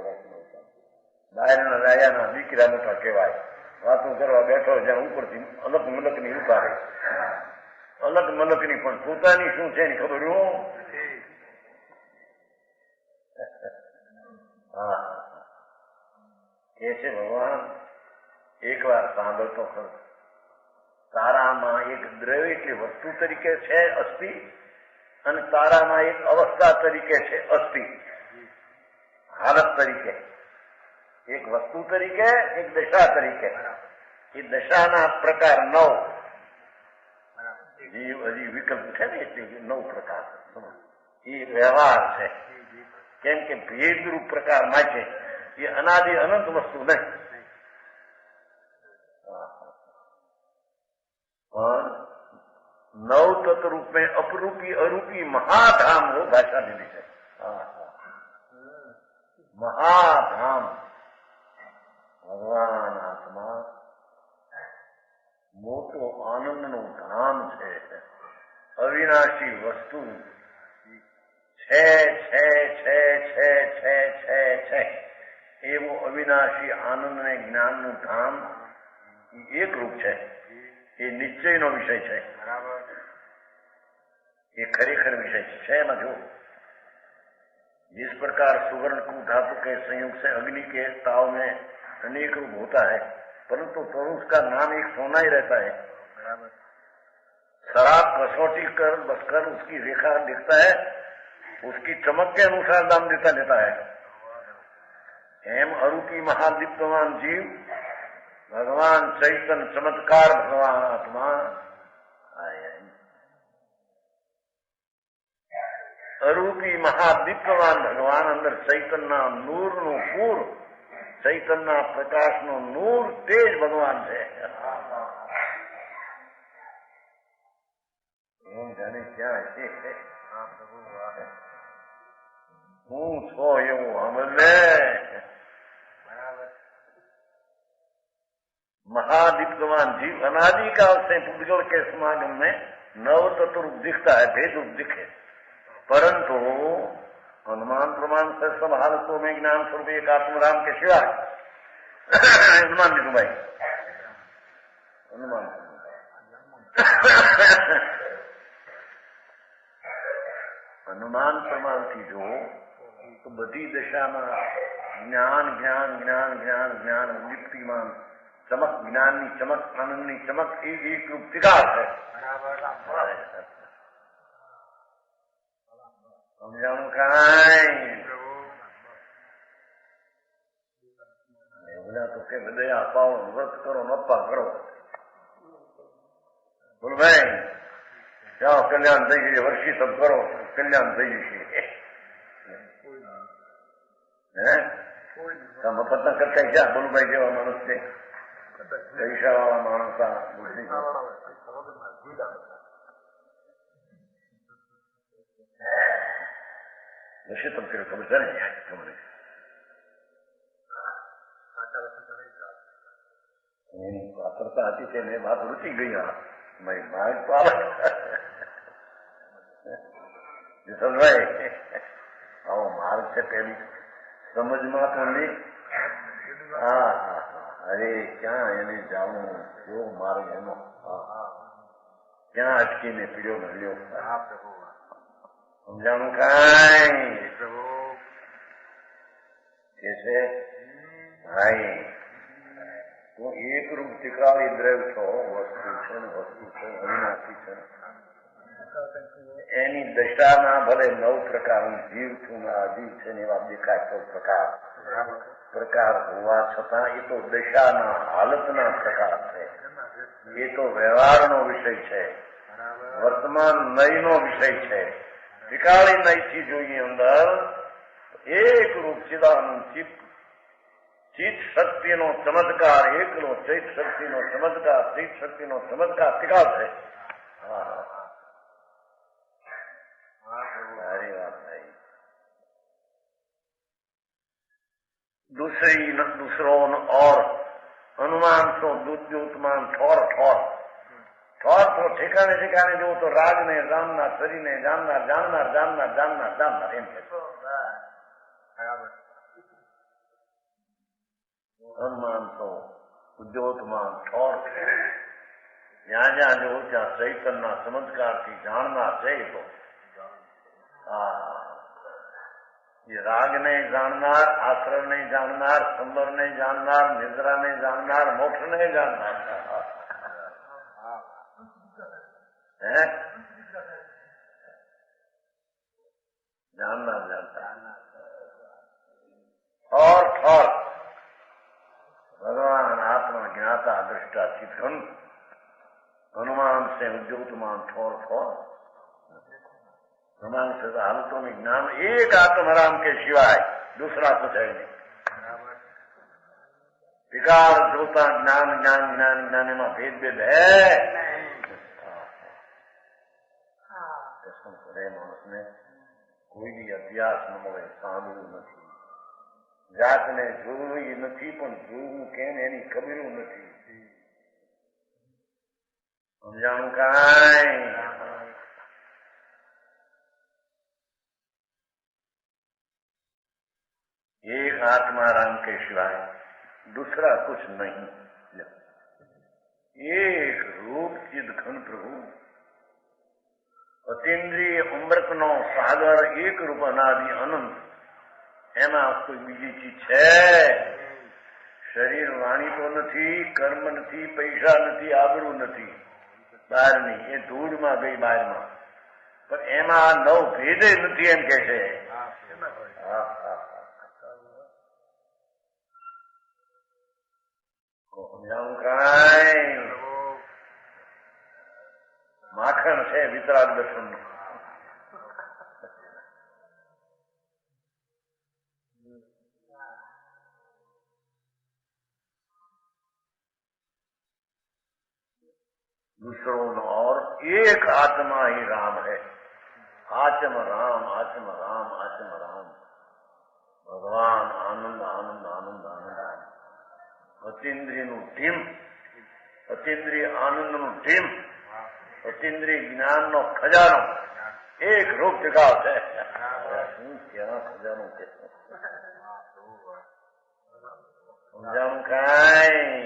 બહારના રાજાના દીકરા મોટા કહેવાય. વાતો કરવા બેઠો જ્યાં ઉપરથી અલગ મલકની ઉતારે, અલગ મલકની પણ પોતાની શું છે એની ખબર હું. હા કે છે ભગવાન એક વાર સાંભળતો ખરો. તારામાં એક દ્રવ્ય એટલે વસ્તુ તરીકે છે અસ્થિ, અને તારામાં એક અવસ્થા તરીકે છે અસ્થિ, હાલત તરીકે. એક વસ્તુ તરીકે, એક દશા તરીકે. એ દશાના પ્રકાર 9. જીવ હજી વિકલ્પ છે ને એટલે 9 પ્રકાર એ વ્યવહાર છે. કેમ કે ભેદરૂપ પ્રકાર માટે એ અનાદિ અનંત વસ્તુ નહીં, પણ 9 તત્વ રૂપ में अपरूपी अरूपी महाधाम वो भाषा मिली है. महाधाम ભગવાન આત્મા મોટો આનંદનું ધામ છે, અવિનાશી વસ્તુ છે છે છે છે છે છે છે એવું અવિનાશી આનંદ ને જ્ઞાનનું ધામ એક રૂપ છે. એ નિશ્ચયનો વિષય છે, એ ખરેખર વિષય છે. એમાં જો जिस प्रकार सुवर्ण को धातु के संयोग से अग्नि के ताव में अनेक रूप होता है, परंतु तो उसका नाम एक सोना ही रहता है। शराब कसौटी कर बसकर उसकी रेखा दिखता है, उसकी चमक के अनुसार दाम देता है। एम अरूपी महादीप्तमान जीव भगवान चैतन्य चमत्कार भगवान आत्मा अरूपी महादीप्तमान भगवान अंदर चैतन्य नूर નું પૂર, ચૈતન્ય પ્રકાશ નું નૂર તેજ ભગવાન છે। જાણે ક્યાં છે હું છો એવું સમજે। महादीप्तमान जीव अनादि काल से पुद्गल के समागम में नव तत्व दिखता है, भेद रूप दिखे, परंतु अनुमान प्रमाण से सब हालतों में ज्ञान स्वरूप एक आत्मराम के सिवाय अनुमान लिखो भाई, अनुमान अनुमान प्रमाण थी जो तो बधी दशा में ज्ञान ज्ञान ज्ञान ज्ञान ज्ञान दीप्तिमान चमक, ज्ञान की चमक, आनंद की चमक एक रूप विकास है। समझाऊं बोला तो के दया पाओ, व्रत करो, नप्पा करो। बोल भाई जाओ कल्याण થઈ ગઈ, વર્ષી सब करो, कल्याण થઈ જશે। મફત ના કરતા ક્યાં બોલુભાઈ જેવા માણસ છે, પૈસા વાળા માણસ નશી તમ કર્યો ખબર છે ને ખબર એની પાત્રતા હતી તેને વાત રૂચી ગઈ। માર્ગ તો આવે ભાઈ આવો માર્ગ છે પેલી સમજમાં તો નહીં। હા હા અરે ક્યાં એને જાવું, કેવો માર્ગ એનો, ક્યાં અટકીને પીડ્યો મળ્યો, સમજાણું કાંઈ કે છે ભાઈ તું એક રૂપ ટીકાવી દ્રવ છો, વસ્તુ છે ને વસ્તુ છે, અવિનાશી છે, એની દશાના ભલે 9 પ્રકારનું જીવ છું આદિ છે ને એવા દેખાય તો પ્રકાર હોવા છતાં એ તો દશાના હાલતના પ્રકાર છે, એ તો વ્યવહારનો વિષય છે, વર્તમાન નયનો વિષય છે। વિકાળી નયથી જોઈએ અંદર એક રૂપ ચિદાનંદ ચિત્ત, ચિત્ત શક્તિનો ચમત્કાર એકલો, ચૈત શક્તિનો ચમત્કાર, ચિત્ત શક્તિનો ચમત્કાર ટીકા છે। सारी बात नहीं। दूसरों और अनुमान तो द्योतमान ठोर ठोर ठोर तो ठिकाने ठिकाने जो तो राग ने जानना, शरीर ने जानना, जानना जानना जानना जानना एम अनुमान तो उद्योतमान ठोर જ્યાં જ્યાં જો ત્યાં ચૈતન્ય ચમત્કારથી જાણનાર છે તો ये राग नहीं जाननार, आश्रय नहीं जाननार, संबर नहीं जाननार, निद्रा नहीं जाननार, मोक्ष नहीं जाननार है, जानना जानता और भगवान आत्मा ज्ञाता दृष्टा चित्कन अनुमान से उद्योतमान ठोर ठोर अनुमान से हालतों में ज्ञान एक आत्मराम के सिवाय दूसरा कुछ है नहीं। विकार जोता ज्ञान ज्ञान ज्ञान ज्ञान में भेद भेद है। मानस ने कोई भी अभ्यास न મળે, સાંભળ્યું નથી, જાતને જોયું એ નથી, પણ જોયું કેમ એની ખબર્યું નથી, સમજાણું કાંઈ। एक आत्मा राम के सिवाय दूसरा कुछ नहीं, एक रूप चिद घन प्रभु अतीन्द्रिय अमृत नो सागर एक रूप अनादि अनंत એમાં કોઈ બીજી ચીજ છે? શરીર વાણી તો નથી, કર્મ નથી, પૈસા નથી, આબરૂ નથી બહારની, એ ધૂળમાં ગઈ બહારમાં. પણ એમાં નવ ભેદે નથી એમ કે છે. સમજાવું કાંઈ? માખણ છે વિતરાગ દર્શન નું. दूसरों में और एक आत्मा ही राम है. आत्म राम, आत्म राम, आत्म राम. भगवान आनंद आनंद आनंद आनंद. અતિન્દ્રિય નું ઢીમ, અતિન્દ્રિય આનંદ નું ઢીમ, અતિન્દ્રિય જ્ઞાન નો ખજાનો એક રૂપ જગાવ છે. શું ક્યાં ખજાનો છે? સમજાવું કાંઈ?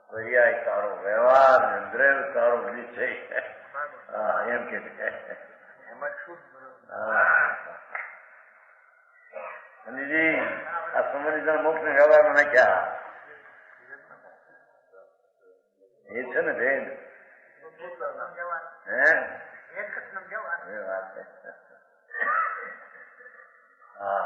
પર્યાય તારો વ્યવહાર ને દ્રવ્ય તારો નિશ્ચય. એમ કે છે. અનિજી આ સમજણ મોક્ષ ને વ્યવહારમાં નાખ્યા એ છે ને ભેદ. હે વાત છે. हाँ,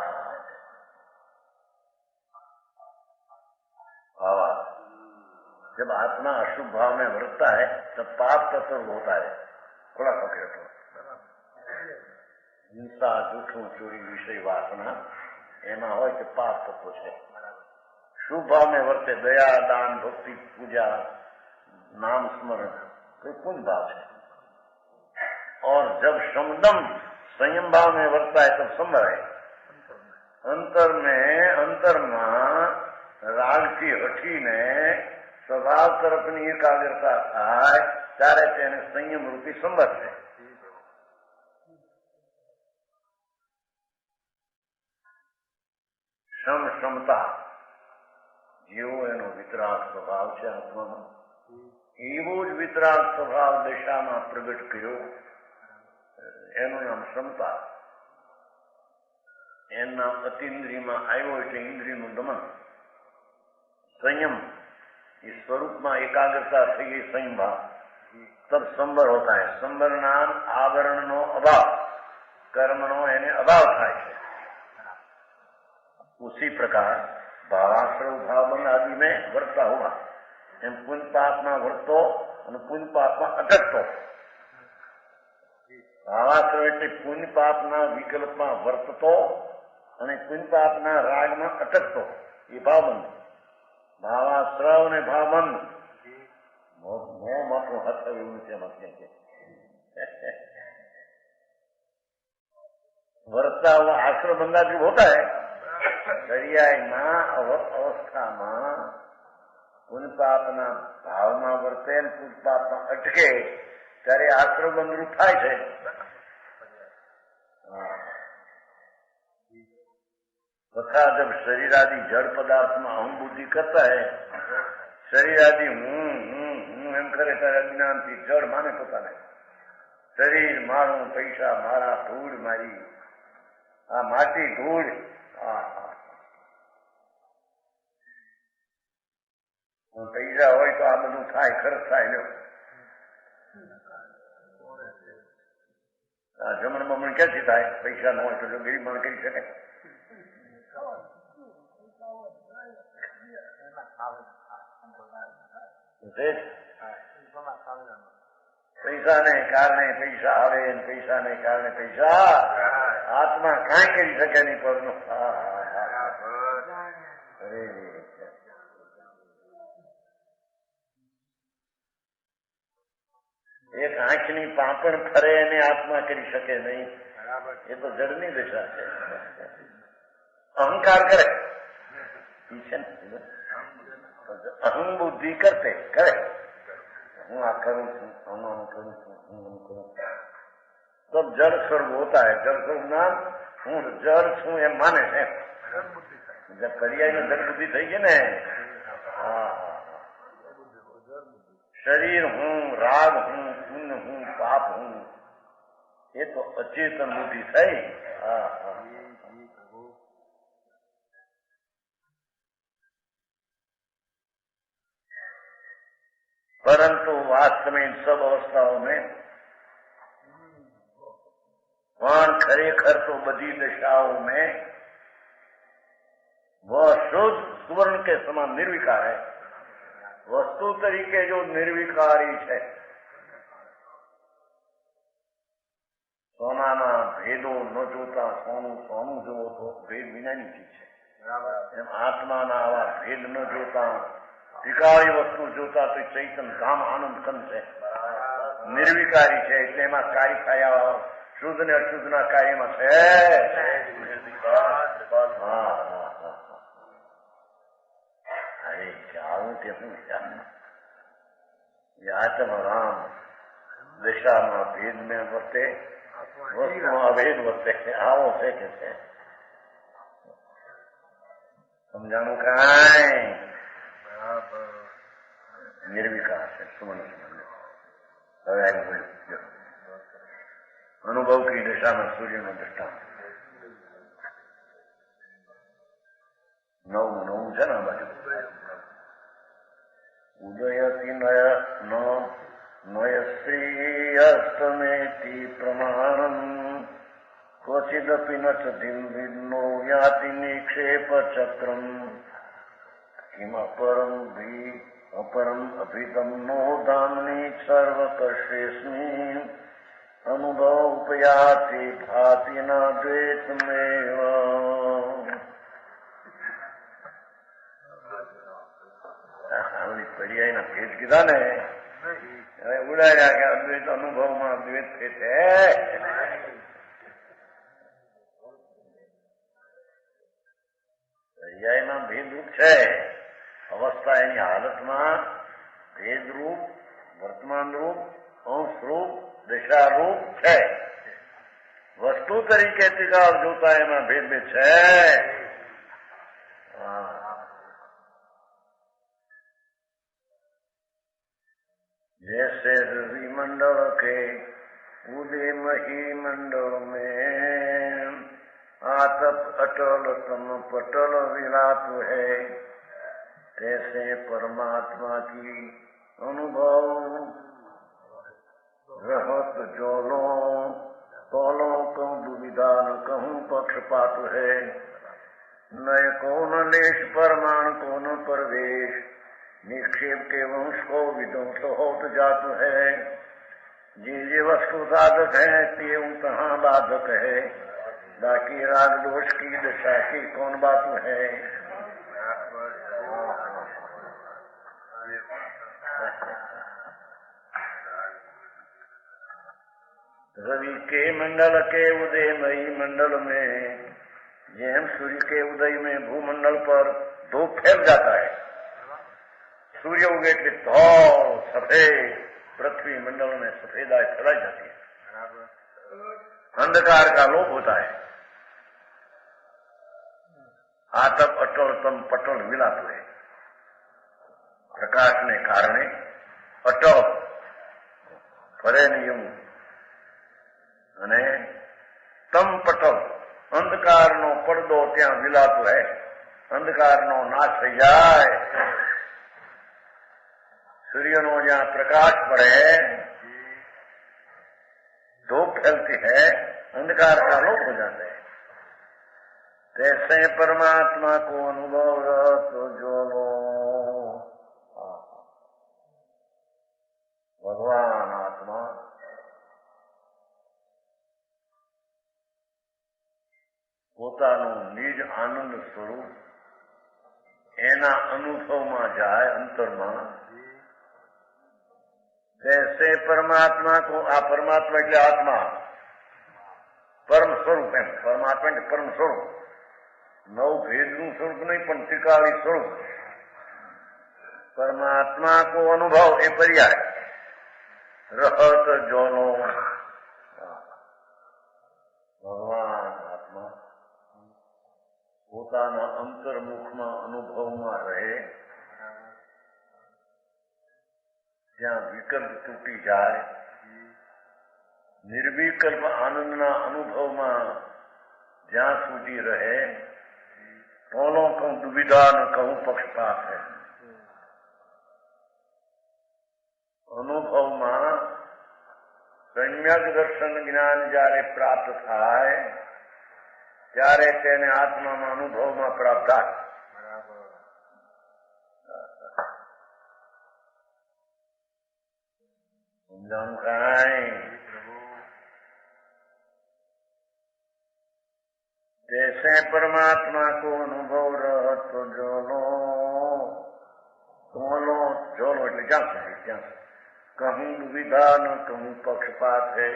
जब आत्मा अशुभ भाव में वर्तता है तब पाप तत्व होता है. थोड़ा पकड़े तो हिंसा, जूठું, ચોરી, વિષય, વાસના એમાં હોય કે પાપ તત્વ છે. શુભ ભાવ में वर्ते दया, दान, भक्ति, पूजा, नाम स्मरण, तो पुण्य भाव है. और जब समदम संयम भाव में वर्तता है तब संभव है. અંતરમાં રાગથી હટીને સ્વભાવ તરફની એકાગ્રતા થાય ત્યારે તેને સંયમ રૂપી સંબંધ છે. ક્ષમતા જેવો એનો વિતરાગ સ્વભાવ છે આત્માનો, એવો જ વિતરાગ સ્વભાવ દશામાં પ્રગટ કર્યો. એનું નામ ક્ષમતા. એના અતિન્દ્રિયમાં આવ્યો એટલે ઇન્દ્રિયનું દમન. संयम इस स्वरूप में एकाग्रता थी गई संयम भाव, तब संबर होता है. संबर नाम आवरण नो अभाव, कर्म नो एने अभाव थाय है. उसी प्रकार भावाश्रव भावबंध आदि में वर्तता हुआ एम पुण्य पाप में वर्तो और पुण्य पाप में अटकतो. भावाश्रव एटले पुण्य पाप ना विकल्प में वर्ततो और पुण्य पाप ना राग में अटकतो, ये भावबंध. ભાવાશ્રવ ને ભાવબંધ મોટું હથ એવું છે. वर्तता हुआ आश्रम बंदा जो होता है दरियाई अवस्था में पुण्य पापना भाव में वर्ते पुण्य पाप में अटके ત્યારે આશ્રમ બંધ થાય છે. तथा जब शरीर आदि जड़ पदार्थ में अहम बुद्धि करता है, शरीर आदि हूं एम करे ત્યારે अज्ञान थी जड़ माने पोता ने. शरीर मारू, पैसा मारा, धूल मारी, आ माटी धूल. पैसा हो तो आ બધું થાય, ખર્ચ થાય. લો જમણ બમણ ક્યાંથી થાય? પૈસા ન હોય તો ગરીબ માણ કરી શકે. પૈસા ને કારણે પૈસા આવે, પૈસા ને કારણે પૈસા આત્મા કાંઈ કરી શકે નહીં. પરનું એક આંખની પાંપણ ફરે એને આત્મા કરી શકે નહીં. એ તો જડની દશા છે. અહંકાર કરે છે ને, અહમ બુદ્ધિ કરતે કરે હું આ કરું છું, આનું કરું છું, હું કરું. તબ જળ સ્વરૂપ હોતા है. જળ સ્વરૂપ નામ હું જળ છું એમ માને છે. જब કરિયાઈ ને જળ બુદ્ધિ થઈ ગઈ ને, शरीर हूं, राग हूं, पुण्य हूं, पाप हूं, એ તો અચેતન બુદ્ધિ થઈ. હા હા. परंतु वास्तव में इन सब अवस्थाओं में वहां खरेखर तो बधी दशाओं में वह शुद्ध सुवर्ण के समान निर्विकार है. वस्तु तरीके जो निर्विकारी है, સોનાના ભેદો ન જોતા સોનું સોનું જોવો તો ભેદ વિનાની ચીજ છે. એમ આત્માના આવા ભેદ ન જોતા વિકારી વસ્તુ જોતા તો ચૈતન ધામ આનંદ કંદ છે, નિર્વિકારી છે. એટલે એમાં કાર્ય થયા શુદ્ધ ને અશુદ્ધના કાર્યમાં છે. અરે આવું કે શું આત્મરામ દશામાં ભેદ મેં વર્તે, વસ્તુમાં અભેદ વર્તે. આવો છે કે છે સમજાણું કાંઈ નિર્વિકાર છે. સુમન હવે અનુભવ કી દશામાં સૂર્યનો દ્રષ્ટાંત નવમું છે ને આ બાજુ ઉદયતિ નયશ્રીયસ્તમેતિ પ્રમાણમ ક્વચિદપી ન ચિમ વિદ્નો યાતિ નિક્ષેપ ચક્રમ કિમપરમ અપરમ અભિતમ નો ધામની સર્વકર્ષેસ્મિ અનુભવ ઉપયાતિ ભાતિ ના દ્વૈતમેવ. પર્યાયના ભેદ કીધા ને હવે ઉડાડ્યા કે અદ્વૈત અનુભવમાં દ્વૈત છે. પર્યાયમાં ભેદરૂપ છે. અવસ્થા એની હાલતમાં ભેદરૂપ, વર્તમાન રૂપ, અંશરૂપ, દશારૂપ છે. વસ્તુ તરીકે ત્રિકાળ જોતા એમાં ભેદ છે. जैसे रवि मंडल के उदय मही मंडल में आतप अटल तम पटल विलाप है, तैसे परमात्मा की अनुभव रहत जोलो तोलो कहूँ दुविधा न कहूँ पक्षपात है. नय कौन लेश परमाण कौन परवेश निक्षेप के वंश को विध्वंस होत जात है. जे वस्तु साधक है ते तहाँ बाधक है, बाकी राग दोष की दशा की कौन बात है. रवि के मंडल के उदयमयी मंडल में जेम सूर्य के उदय में भूमंडल पर धूप फैल जाता है. सूर्य उगे એટલે ધોળ સફેદ पृथ्वी मंडल में सफेदाई फैलाई जाती है. अंधकार का लोप होता है. आतप अटल तम पटल विलाप है. प्रकाश ने कारणे अटल ફરે નિયમ અને તમ પટલ અંધકારનો પડદો ત્યાં વિલાતો હે. અંધકારનો નાશ થઈ જાય. सूर्यनो जहाँ प्रकाश पड़े धूप फैलती है, अंधकार का लोप हो जाता है. तैसे परमात्मा को अनुभव तो जो लो भगवान आत्मा પોતાનું નિજ આનંદ સ્વરૂપ એના અનુભવમાં જાય અંતરમાં. जैसे परमात्मा को आ परमात्मा એટલે આત્મા પરમ સ્વરૂપ એમ. પરમાત્મા એટલે પરમ સ્વરૂપ, નવ ભેદનું સ્વરૂપ નહીં પણ ત્રિકાળી સ્વરૂપ. પરમાત્મા કો અનુભવ એ પર્યાય રહત જોનો ભગવાન આત્મા પોતાના અંતર્મુખમાં અનુભવમાં રહે. જ્યાં વિકલ્પ તૂટી જાય નિર્વિકલ્પ આનંદના અનુભવમાં જ્યાં સુધી રહે તોનો કહું દુવિધા ન કહું પક્ષપાત હે. અનુભવમાં સમ્યક દર્શન જ્ઞાન જયારે પ્રાપ્ત થાય ત્યારે તેને આત્મામાં અનુભવમાં પ્રાપ્ત થાય. સમજાણું કાંઈ? जैसे परमात्मा को अनुभव रहत तो जोलो जोलो એટલે ક્યાં સુધી ક્યાં કહું દુવિધા ન કહું પક્ષપાત હે.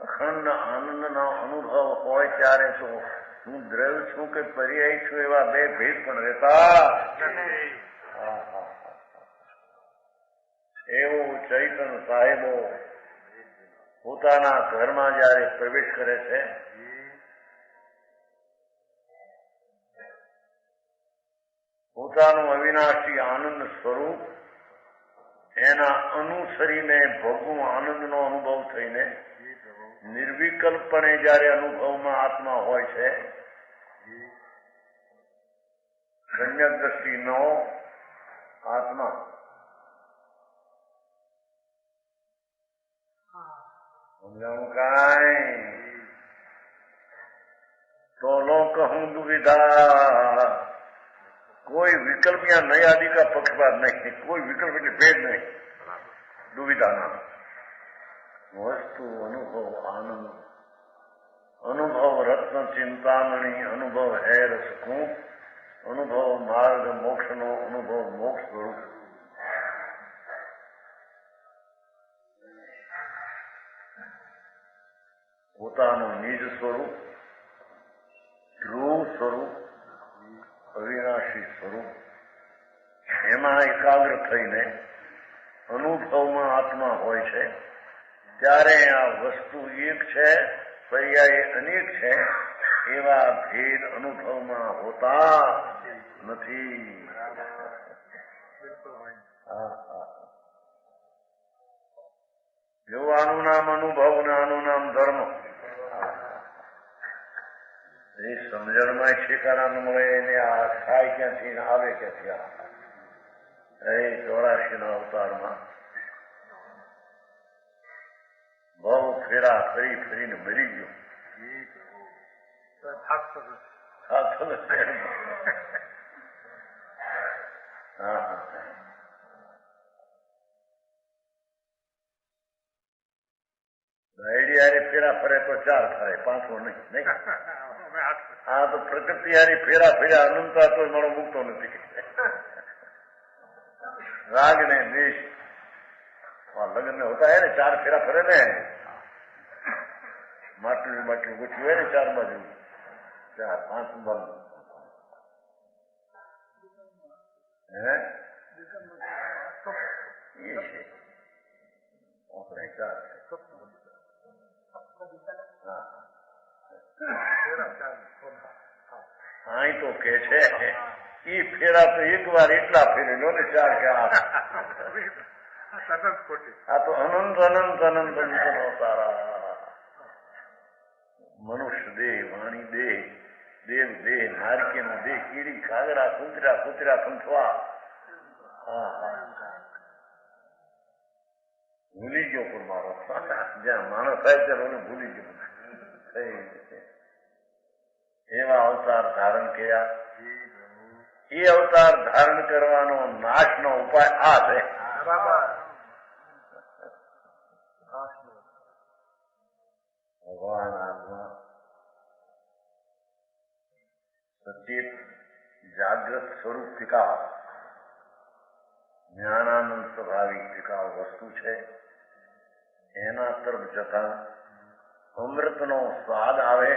અખંડ આનંદનો અનુભવ હોય ત્યારે તો હું દ્રવ્ય છું કે પર્યાય છું એવા બે ભેદ પણ રહેતા. એવું ચૈતન્ય સાહેબો પોતાના ઘરમાં જયારે પ્રવેશ કરે છે પોતાનું અવિનાશી આનંદ સ્વરૂપ એના અનુસરીને ભોગવું આનંદનો અનુભવ થઈને નિર્વિકલ્પણે જયારે અનુભવમાં આત્મા હોય છે સમ્યક દ્રષ્ટિનો આત્મા સમજાવું કાંઈ? તો લો કહું દુવિધા કોઈ વિકલ્પ યા નહીં આદિ કા પક્ષપાત નહીં. કોઈ વિકલ્પ એટલે ભેદ નહીં. દુવિધા ના વસ્તુ અનુભવ આનંદ અનુભવ રત્ન ચિંતામણી અનુભવ હે રસકું અનુભવ માર્ગ મોક્ષનો અનુભવ મોક્ષ સ્વરૂપ. પોતાનું નિજ સ્વરૂપ ધ્રુવ સ્વરૂપ અવિનાશી સ્વરૂપ એમાં એકાગ્ર થઈને અનુભવમાં આત્મા હોય છે ત્યારે આ વસ્તુ એક છે પર્યાય અનેક છે એવા ભેદ અનુભવમાં હોતા નથી. જો આનું નામ અનુભવ ને આનું નામ ધર્મ એ સમજણમાં ઠેકાણા મળે એને આ થાય ક્યાંથી આવે ક્યાંથી. એ 84 અવતારમાં બહુ ફેરા ફરી ફરીને મરી ગયો. ફેરા ફરે તો 4 ફરે, 5 નહીં. આ તો પ્રકૃતિ હારી ફેરા ફેર્યા અનંતા તો મારો મૂકતો નથી. રાગ ને દેશ લગ્ન में होता है ना 4 फेरा फरे ने માટલું ગોઠવી હોય ને 4 બાજુ 4 5 બંધ હે એ છે આપણે 4 અહીં તો કે છે એ ફેરા તો એક વાર એટલા ફેરેલો ને 4 કે 8 આ તો અનંત અનંત અનંત અવતારા. મનુષ્ય દેહ, વાણી દેહ, દેવ દેહ, નારકી નો દેહ, કીડી કાગડા કૂતરા કૂતરા કંઠવા. ભૂલી ગયો પણ મારો જ્યાં માણસ થાય ત્યારે મને ભૂલી ગયો. એવા અવતાર ધારણ કર્યા. એ અવતાર ધારણ કરવાનો નાશનો ઉપાય આ છે. ભગવાન આત્મા સચેત જાગ્રત સ્વરૂપ ટીકાવ જ્ઞાનાનંદ સ્વાભાવિક ટીકાવ વસ્તુ છે. એના તરફ જતા અમૃતનો સ્વાદ આવે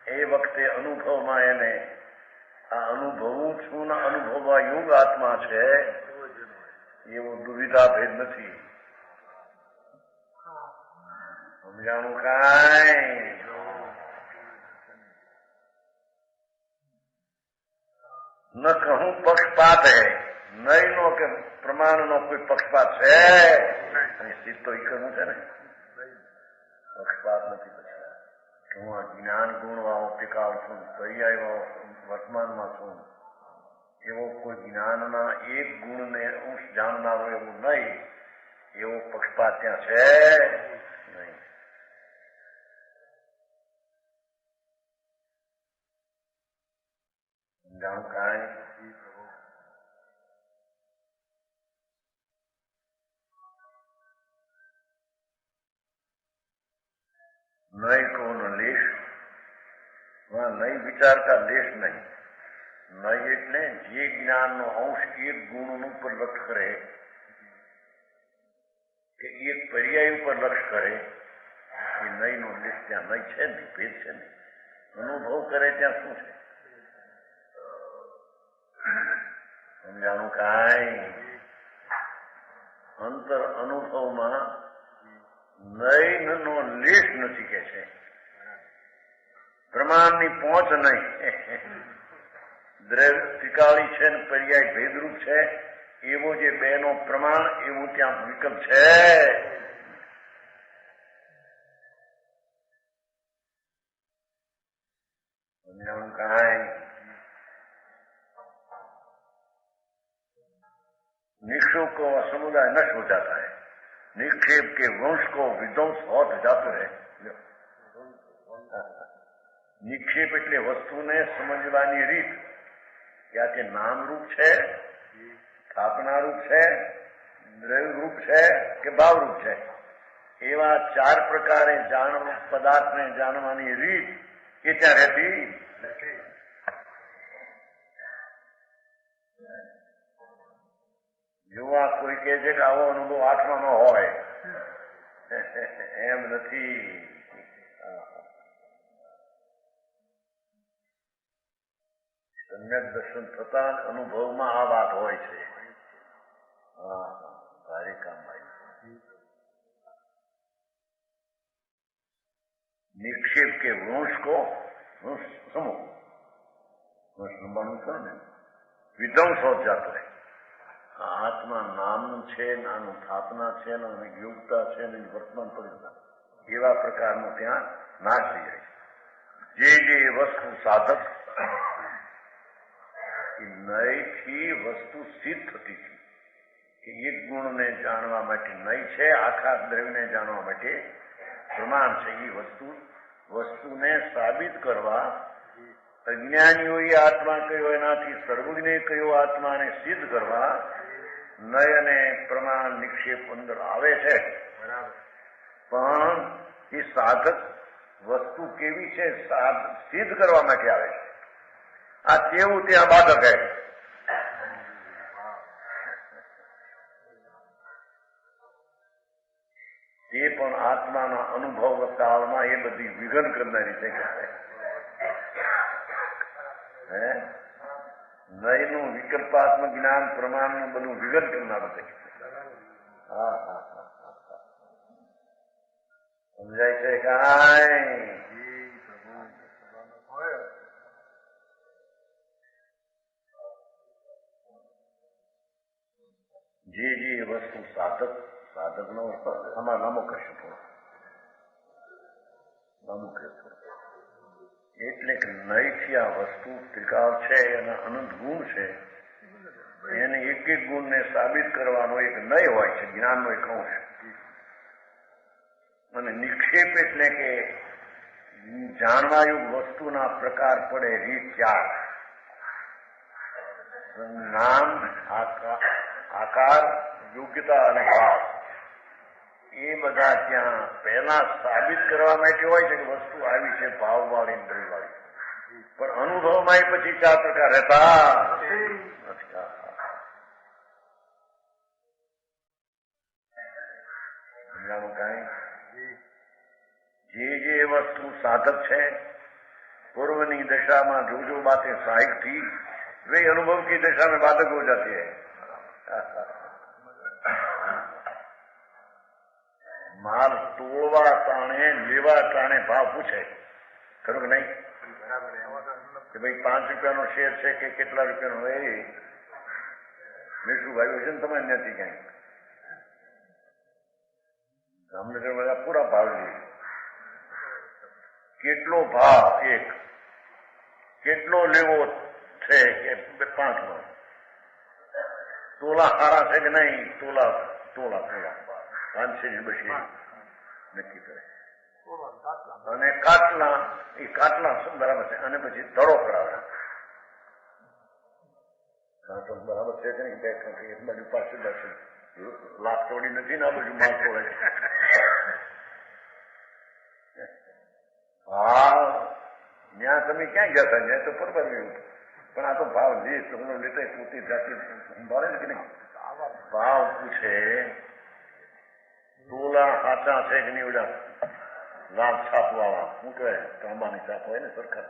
એ વખતે અનુભવમાં એને આ અનુભવું છું ને અનુભવવા યોગ આત્મા છે એવો દુવિધા ભેદ નથી. સમજાણું કાંઈ? ન કહું પક્ષપાત હે નહીં નો કે પ્રમાણ નો કોઈ પક્ષપાત છે. અને સિદ્ધ તો ઈ કરવું છે ને જ્ઞાન ગુણ વાળો ટીકાવ છું, પર્યાય વાળો વર્તમાનમાં છું, એવો કોઈ જ્ઞાનના એક ગુણને અંશ જાણનારો એવું નહીં, એવો પક્ષપાત ત્યાં છે નહીં. જાણું કાંઈ નહીં કહું લેશ, નહીં વિચારતા લેશ નહીં. નહીં એટલે જે જ્ઞાનનો અંશ એક ગુણ ઉપર લક્ષ કરે કે એક પર્યાય ઉપર લક્ષ કરે, એ નહીં નો લેશ ત્યાં નહીં છે નહીં, ભેદ છે નહીં. અનુભવ કરે ત્યાં શું છે સમજાણું કાંઈ? અંતર અનુભવમાં નયન નો લેશ નથી કે છે, પ્રમાણની પહોંચ નહીં. દ્રવ્ય ત્રિકાળી છે ને પર્યાય ભેદરૂપ છે, એવો જે બે નો પ્રમાણ એવું ત્યાં વિકલ્પ છે. કાંઈ निक्षेप को समुदाय नष्ट हो जाता है, निक्षेप के वंश को विध्वंस होत जातो है. નિક્ષેપ એટલે વસ્તુને સમજવાની રીત, કે આ કે નામ રૂપ છે, સ્થાપના રૂપ છે, દ્રવ્ય રૂપ છે કે ભાવ રૂપ છે, એવા ચાર પ્રકારે પદાર્થને જાણવાની રીત એ ત્યાં રહેતી નથી. જોવા કોઈ કહે છે કે આવો અનુભવ આઠમા નો હોય, એમ નથી. સમ્યક દર્શન થતા અનુભવમાં આ વાત હોય છે. ભારે કામ આવી. निक्षेप के वंश को समूह ને વિધ્વંસ हो जाता है. આત્મા નામનું છે, નાનું સ્થાપના છે, યોગતા છે, વર્તમાન પરિણામ, એવા પ્રકારનો ત્યાં નાશ થઈ જાય. જે વસ્તુ સાધક નયથી વસ્તુ સિદ્ધ થતી હતી કે એક ગુણને જાણવા માટે નય છે, આખા દ્રવ્યને જાણવા માટે પ્રમાણ છે, એ વસ્તુને સાબિત કરવા અજ્ઞાનીઓએ આત્મા કયો, એનાથી સર્વજ્ઞે કયો આત્માને સિદ્ધ કરવા નય અને પ્રમાણ નિક્ષેપ અંદર આવે છે. પણ એ સાધક વસ્તુ કેવી છે સિદ્ધ કરવા માટે આવે છે. આ તેવું ત્યાં બાધક હે. તે પણ આત્માના અનુભવ કાળમાં એ બધી વિઘન કરનારી છે. નયનું વિકલ્પાત્મક જ્ઞાન પ્રમાણનું બધું વિઘન કરનારું છે. સમજાય છે કાંઈ? જે વસ્તુ સાધક નો આમાં નામો કશું થોડો નામું કહેશું એટલે કે નયથી આ વસ્તુ ત્રિકાળ છે, એના અનંત ગુણ છે, એને એક એક ગુણને સાબિત કરવાનો એક નય હોય છે, જ્ઞાનનો એક અંશ. અને નિક્ષેપ એટલે કે જાણવાયુગ વસ્તુના પ્રકાર પડે, રીત, ચાર, નામ, આકાર, યોગ્યતા અને ભાવ, એ બધા ત્યાં પહેલા સાબિત કરવા માટે હોય છે કે વસ્તુ આવી છે ભાવ વાળી, દ્રવ્ય વાળી. પણ અનુભવમાં એ પછી ચાર પ્રકાર રહેતા કઈ જે વસ્તુ સાધક છે पूर्व की दशा में जो जो बातें सहायक थी वे अनुभव की दशा में बाधक हो जाती है। माल तोड़वा टाणे लेवा टाणे भाव पूछे खरू कि नहीं कि भाई 5 રૂપિયાનો શેર છે કે કેટલા રૂપિયાનો હોય મીઠું ભાઈ છે ને તમે નથી કઈ જામનગર બધા પૂરા ભાવ લે કેટલો ભાવ એક, કેટલો લેવો છે કે 5 નો, તોલા સારા છે કે નહીં, તોલા 500 બસી નક્કી કરે. અને કાટલા શું બરાબર છે, અને પછી દડો કરાવે. બરાબર છે કે નહીં, 2 એક બાજુ પાસે 10 લાખ તોડી નથી ને આ બાજુ માલ તોડે. હા, ત્યાં તમે ક્યાં ગયા હતા, ત્યાં તો પરબાર. પણ આ તો ભાવ લે તમને લેતા પોતી જાતિ સંભાળે ને કે નહીં. ભાવ પૂછે તોલા સાચા છે કે નહીં, ઓલા લાલ છાપ વાળા શું કહેવાય, તાંબાની છાપ હોય ને સરખા,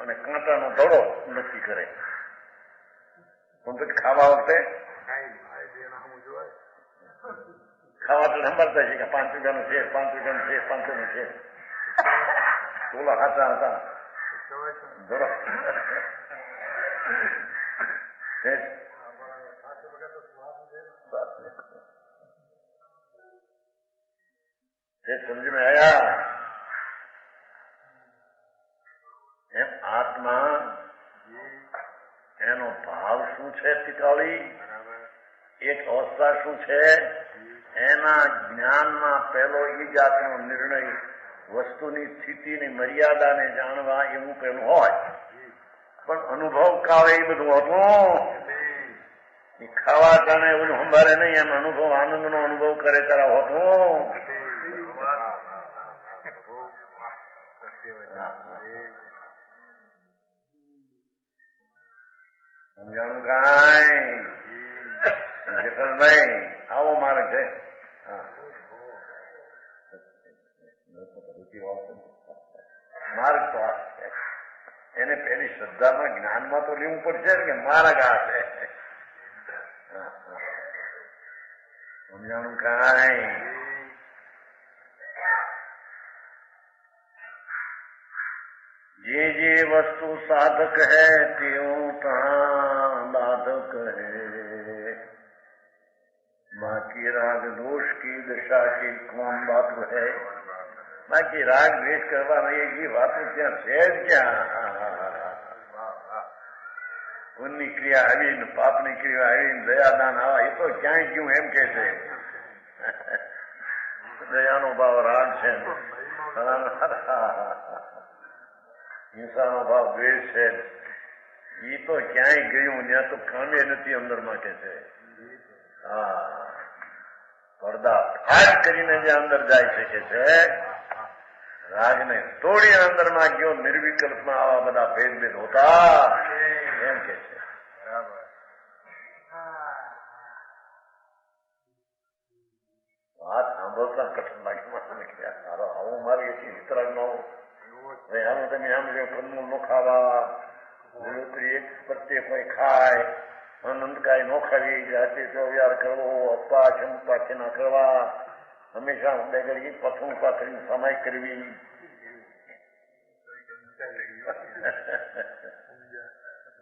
અને કાંટાનો દડો નક્કી કરે. પણ પછી ખાવા વખતે ખાવા તો સંભાળતા છે કે 5 રૂપિયાનો છે, 5 રૂપિયાનો છે, 500 નો છે. તોલા સાચા હતા દડો સમજ में आया. એમ આત્મા એનો ભાવ શું છે ટીકાળી, એક અવસ્થા શું છે, એના જ્ઞાનમાં પહેલો એ જાતનો નિર્ણય વસ્તુની સ્થિતિની મર્યાદાને જાણવા એવું પેલું હોય. પણ અનુભવ કાવે એ બધું હતું. ખાવા કારણે એવું સંભાળે નહીં, એમ અનુભવ આનંદનો અનુભવ કરે ત્યારે હોતું. સમજાણું કાંઈ નહીં. આવો મારે છે માર્ગ તો આ છે. એને પેલી શ્રદ્ધામાં જ્ઞાનમાં તો લેવું પડશે કે માર્ગ આ છે. સમજાણું કાંઈ. જે જે વસ્તુ સાધક है त्यों तहाँ बाधक है. बाकी राग दोष की दशा की कौन बात है. બાકી રાગ દ્વેષ કરવા એ વાતો ત્યાં છે જ ક્યાં. પુણ્યની ક્રિયા આવીને પાપની ક્રિયા આવીને દયાદાન આવા એ તો ક્યાંય ગયું એમ કે છે. દયાનો ભાવ રાગ છે, હિંસાનો ભાવ દ્વેષ છે, એ તો ક્યાંય ગયું, ત્યાં તો ખામે નથી અંદરમાં કે છે. હા, પડદા ફાટ કરીને જે અંદર જાય છે કે છે, રાગને તોડી અંદરમાં ગયો, નિર્વિકલ્પમાં આવા બધા ભેદ હોતા એમ કે છે. વાત સાંભળતા કઠણ લાગે. મારો આવું મારી વિતરાગ નો આમ તમે આમ કંદમૂળ નો ખાવા, એક પ્રત્યે કોઈ ખાય, અનંતકાય નો ખાવી, જાતે ચોવ્યાર કરવો, અપા ચંપાથી ના કરવા, હંમેશા બેગડી પથું પાથરી સમાય કરવી.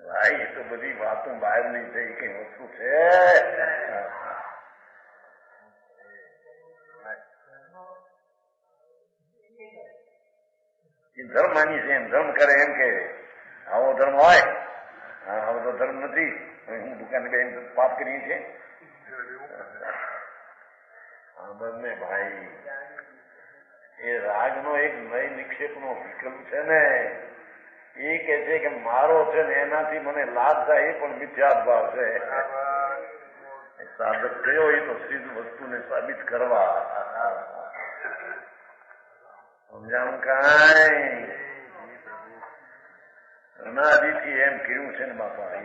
ભાઈ એ તો બધી વાતો બહાર ની છે, કઈ વસ્તુ છે. ધર્મ માની છે, એમ ધર્મ કરે એમ કે આવો ધર્મ હોય, આવો તો ધર્મ નથી. હું દુકાને બેન પાપ કરી છે. બંને ભાઈ એ રાગનો એક નય નિક્ષેપનો વિકલ્પ છે ને, એ કે છે કે મારો છે ને એનાથી મને લાભ થાય, એ પણ મિથ્યા ભાવ છે. સાધક કયો એ તો સિદ્ધ વસ્તુને સાબિત કરવા. સમજાણું કાંઈ. અનાદિથી એમ કેવું છે ને બાપા, એ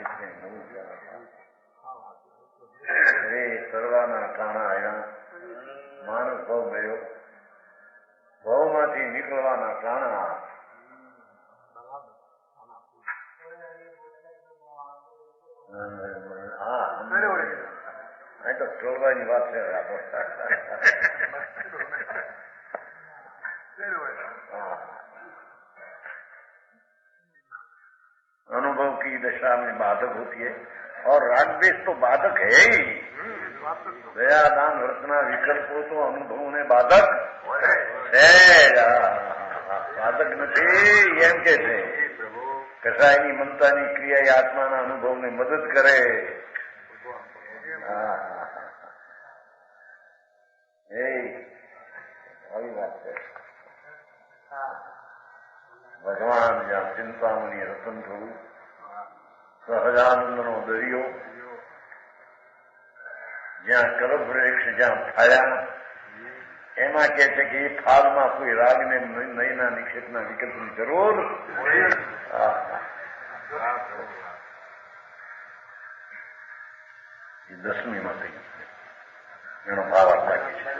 છે સર્વાના ટાણા આવ્યા, માણસ ભાવ ગયો, ભાવમાંથી નીકળવાના ટાણા. હા, અહીં તો ટોળવાની વાત છે. अनुभव की दशा में बाधक होती है, और राग द्वेष तो बाधक है ही. દયા દાન વ્રતના વિકલ્પો તો અનુભવને બાધક છે, બાધક નથી એમ કે છે. કસાયની મમતાની ક્રિયા એ આત્માના અનુભવને મદદ કરે. આવી વાત છે. ભગવાન જ્યાં ચિંતામણી રતન થવું, સહજાનંદનો દરિયો, જ્યાં કલ્પવૃક્ષ જ્યાં ફાળ્યા, એમાં કે છે કે એ ફાળમાં કોઈ રાગને નયના નિક્ષેપના વિકલ્પની જરૂર. એ 10મીમાં થઈ એનો ભાવ બાકી છે.